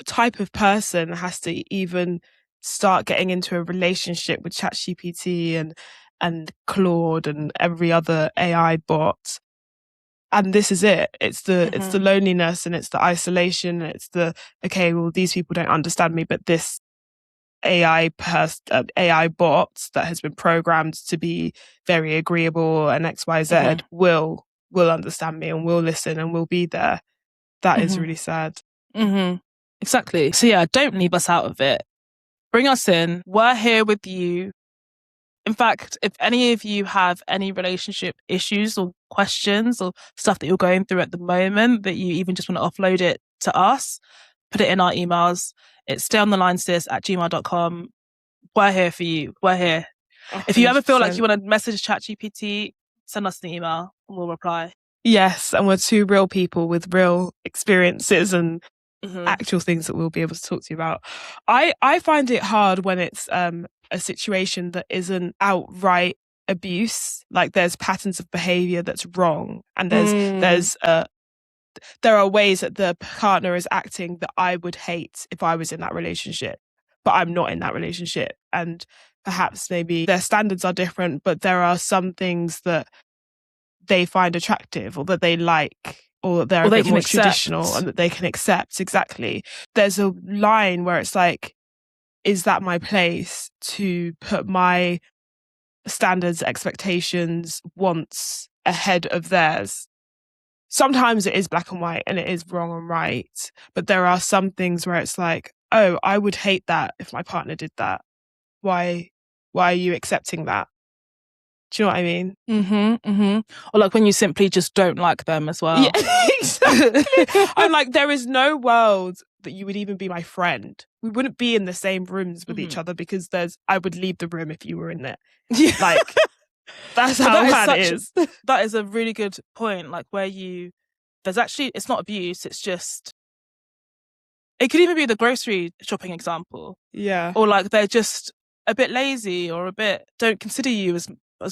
type of person has to even start getting into a relationship with ChatGPT and Claude and every other AI bot? And this is it. It's the loneliness and it's the isolation. And it's okay, well, these people don't understand me, but this AI bot that has been programmed to be very agreeable and XYZ will understand me and will listen and will be there. That is really sad. Exactly. So yeah, don't leave us out of it. Bring us in. We're here with you. In fact, if any of you have any relationship issues or questions or stuff that you're going through at the moment that you even just want to offload it to us, put it in our emails. It's stayonthelinesis@gmail.com. We're here for you. We're here. 100%. If you ever feel like you want to message ChatGPT, send us an email and we'll reply. Yes, and we're two real people with real experiences and actual things that we'll be able to talk to you about. I find it hard when it's a situation that isn't outright abuse. Like, there's patterns of behavior that's wrong, and there are ways that the partner is acting that I would hate if I was in that relationship, but I'm not in that relationship. And perhaps maybe their standards are different, but there are some things that they find attractive or that they like or that they're a bit more traditional and that they can accept. Exactly. There's a line where it's like, is that my place to put my standards, expectations, wants ahead of theirs? Sometimes it is black and white and it is wrong and right. But there are some things where it's like, oh, I would hate that if my partner did that. Why are you accepting that? Do you know what I mean? Or like when you simply just don't like them as well. Yeah, exactly. I'm like, there is no world that you would even be my friend. We wouldn't be in the same rooms with each other because I would leave the room if you were in there. Yeah. Like, that's how bad it is. That is a really good point. Like, there's actually, it's not abuse, it's just, it could even be the grocery shopping example. Yeah. Or like they're just a bit lazy or don't consider you as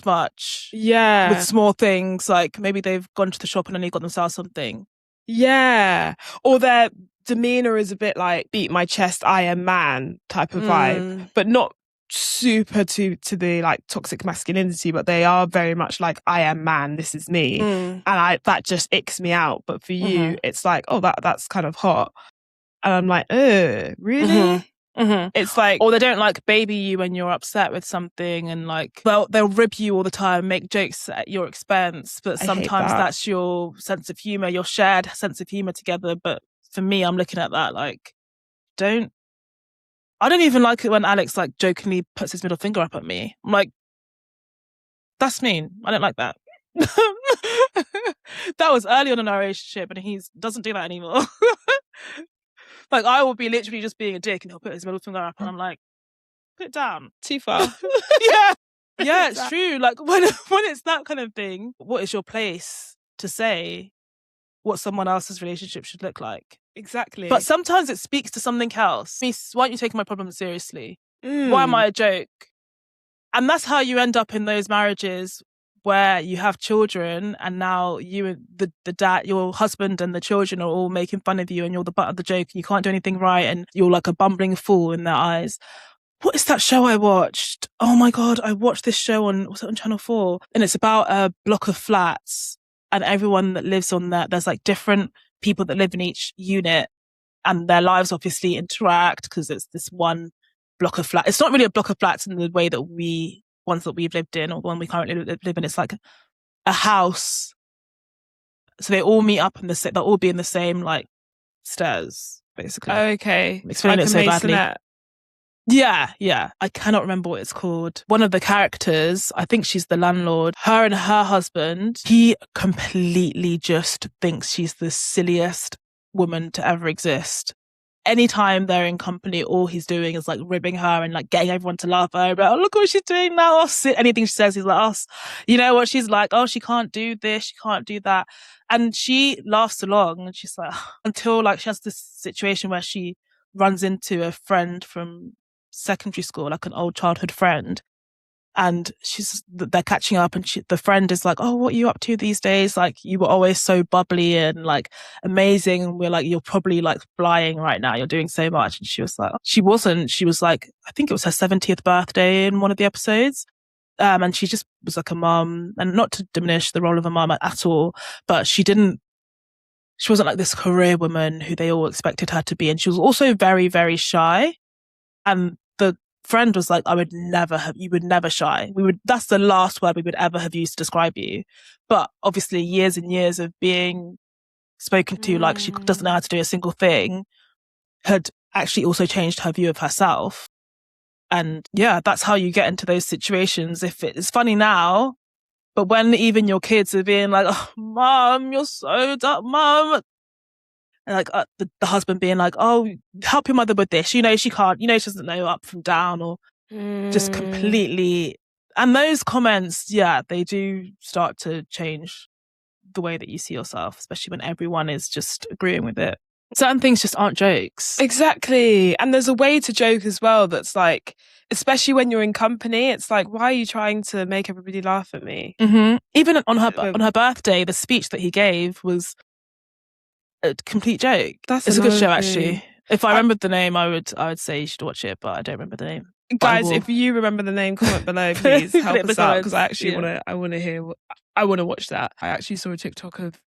much. Yeah. With small things, like maybe they've gone to the shop and only got themselves something. Yeah. Or their demeanor is a bit like beat my chest, I am man type of vibe, but not super to the like toxic masculinity, but they are very much like, I am man, this is me. And that just icks me out. But for you, it's like, oh, that's kind of hot. And I'm like, really? It's like, or they don't like baby you when you're upset with something, and like they'll rib you all the time, make jokes at your expense, but sometimes that's your sense of humor, your shared sense of humor together. But for me, I'm looking at that like, I don't even like it when Alex like jokingly puts his middle finger up at me. I'm like, that's mean. I don't like that. That was early on in our relationship and he doesn't do that anymore. Like, I will be literally just being a dick and he'll put his middle finger up and I'm like, put it down. Too far. Yeah. Yeah, it's true. Like, when it's that kind of thing, what is your place to say? what someone else's relationship should look like. Exactly. But sometimes it speaks to something else. Why aren't you taking my problems seriously? Why am I a joke? And that's how you end up in those marriages where you have children, and now you and the dad, your husband and the children are all making fun of you, and you're the butt of the joke, and you can't do anything right, and you're like a bumbling fool in their eyes. What is that show I watched? Oh my God, I watched this show was it on Channel 4? And it's about a block of flats, and everyone that lives on that, there's like different people that live in each unit, and their lives obviously interact because it's this one block of flats. It's not really a block of flats in the way that ones that we've lived in or the one we currently live in. It's like a house. So they all meet up they'll all be in the same like stairs, basically. Okay. I'm explaining like it so badly. Yeah. I cannot remember what it's called. One of the characters, I think she's the landlord, her and her husband, he completely just thinks she's the silliest woman to ever exist. Anytime they're in company, all he's doing is like ribbing her and like getting everyone to laugh at her. But, oh, look what she's doing now. Anything she says, he's like, oh, you know what? She's like, oh, she can't do this. She can't do that. And she laughs along, and she's like, until like she has this situation where she runs into a friend from secondary school, like an old childhood friend. And they're catching up, and the friend is like, oh, what are you up to these days? Like, you were always so bubbly and like amazing. And we're like, you're probably like flying right now. You're doing so much. And she was like, she wasn't. She was like, I think it was her 70th birthday in one of the episodes. And she just was like a mum, and not to diminish the role of a mum at all, but she wasn't like this career woman who they all expected her to be. And she was also very, very shy. And the friend was like, you would never shy. That's the last word we would ever have used to describe you. But obviously years and years of being spoken to like she doesn't know how to do a single thing had actually also changed her view of herself. And yeah, that's how you get into those situations. If it's funny now, but when even your kids are being like, oh, mom, you're so dumb, mom. And like the husband being like, oh, help your mother with this. She can't, she doesn't know up from down, or just completely. And those comments, yeah, they do start to change the way that you see yourself, especially when everyone is just agreeing with it. Certain things just aren't jokes. Exactly. And there's a way to joke as well that's like, especially when you're in company, it's like, why are you trying to make everybody laugh at me? Mm-hmm. Even on her birthday, the speech that he gave was a complete joke. It's a good show, actually. If I remembered the name, I would say you should watch it, but I don't remember the name. Guys, if you remember the name, comment below, please help us out, because I actually want to watch that. I actually saw a TikTok of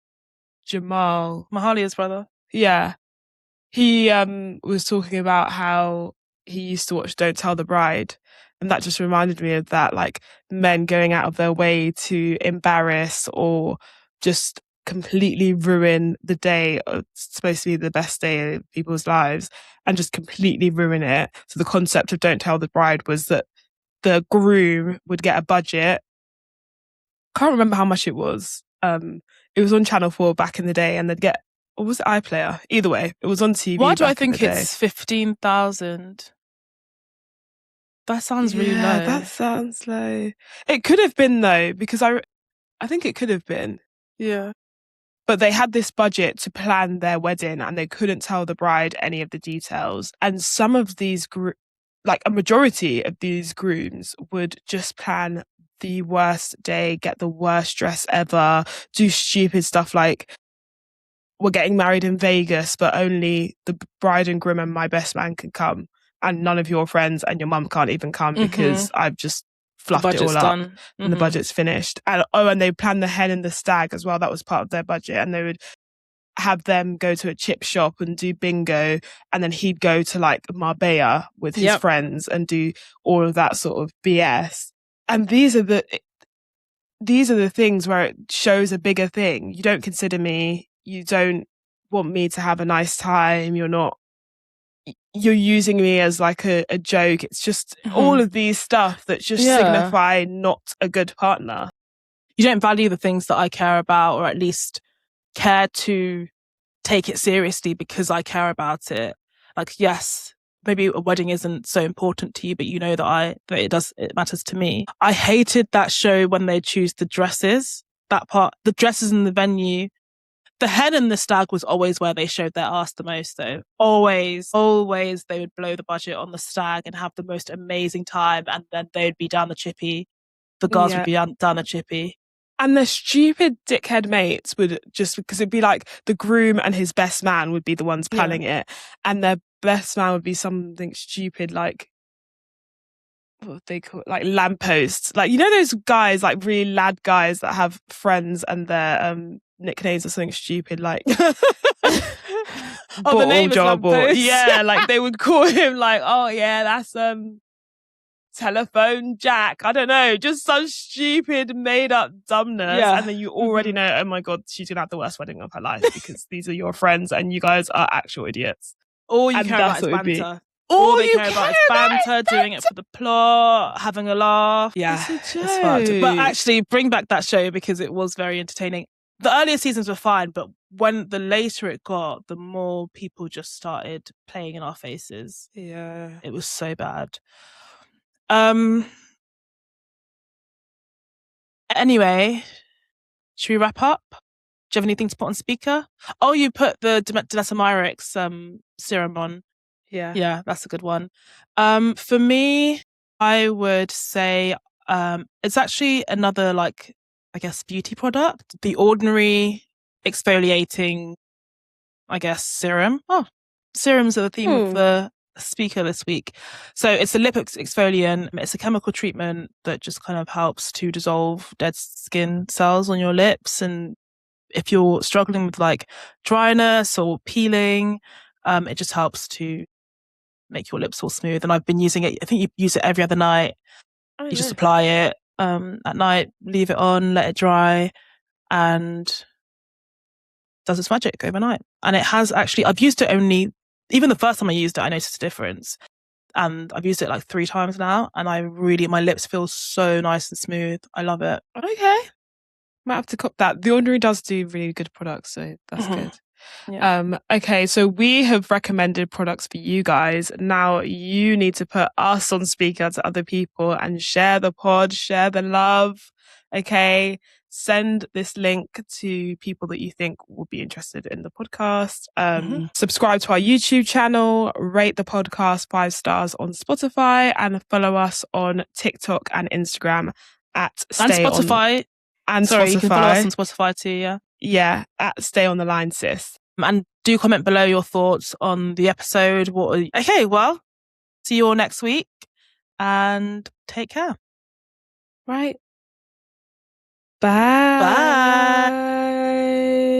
Jamal Mahalia's brother. Yeah, he was talking about how he used to watch Don't Tell the Bride, and that just reminded me of that, like men going out of their way to embarrass or just completely ruin the day it's supposed to be the best day of people's lives, and just completely ruin it. So the concept of Don't Tell the Bride was that the groom would get a budget. Can't remember how much it was. It was on Channel 4 back in the day, and they'd get, or was it iPlayer? Either way, it was on TV. Why do I think it's 15,000? That sounds really low. That sounds low. It could have been though, because I think it could have been. Yeah. But they had this budget to plan their wedding, and they couldn't tell the bride any of the details. And some of these, like a majority of these grooms, would just plan the worst day, get the worst dress ever, do stupid stuff like, we're getting married in Vegas, but only the bride and groom and my best man can come, and none of your friends and your mum can't even come because I've just fluffed it all up and the budget's finished. And they planned the hen and the stag as well. That was part of their budget. And they would have them go to a chip shop and do bingo, and then he'd go to like Marbella with his friends and do all of that sort of BS. And these are the things where it shows a bigger thing. You don't consider me. You don't want me to have a nice time. You're using me as like a joke. It's just all of these stuff that just signify not a good partner. You don't value the things that I care about, or at least care to take it seriously because I care about it. Like, yes, maybe a wedding isn't so important to you, but you know that it matters to me. I hated that show when they choose the dresses, that part, the dresses in the venue. The hen and the stag was always where they showed their ass the most, though. Always they would blow the budget on the stag and have the most amazing time, and then they'd be down the chippy. The girls would be down the chippy. And their stupid dickhead mates would just, because it'd be like the groom and his best man would be the ones planning it, and their best man would be something stupid like, what they call it, like lampposts. Like, you know those guys, like really lad guys that have friends and their nicknames are something stupid like the name is lamppost. Yeah, like they would call him like, oh yeah, that's telephone Jack. I don't know, just some stupid made up dumbness. And then you already know, oh my god, she's gonna have the worst wedding of her life because these are your friends and you guys are actual idiots. All you care about is banter. All they care about is banter, doing it for the plot, having a laugh. Yeah, it's fucked. But actually, bring back that show because it was very entertaining. The earlier seasons were fine, but when the later it got, the more people just started playing in our faces. Yeah, it was so bad. Anyway, should we wrap up? Do you have anything to put on speaker? Oh, you put the Demeter serum on. Yeah, that's a good one. For me, I would say it's actually another, like, I guess, beauty product. The Ordinary exfoliating, I guess, serum. Oh, serums are the theme of the speaker this week. So it's a lip exfoliant. It's a chemical treatment that just kind of helps to dissolve dead skin cells on your lips. And if you're struggling with like dryness or peeling, it just helps to make your lips all smooth. And I've been using it. I think you use it every other night. You just apply it at night, leave it on, let it dry, and does its magic overnight. And it has actually, I've used it even the first time I used it, I noticed a difference. And I've used it like 3 times now. And my lips feel so nice and smooth. I love it. Okay. Might have to cop that. The Ordinary does do really good products, so that's good. Yeah. Okay, so we have recommended products for you guys. Now you need to put us on speaker to other people and share the pod, share the love. Okay, send this link to people that you think will be interested in the podcast. Subscribe to our YouTube channel, rate the podcast 5 stars on Spotify, and follow us on TikTok and Instagram at Spotify. And sorry, Spotify. You can follow us on Spotify too, yeah. Yeah, at Stay on the Line, sis. And do comment below your thoughts on the episode. Okay, well, see you all next week and take care. Right. Bye. Bye.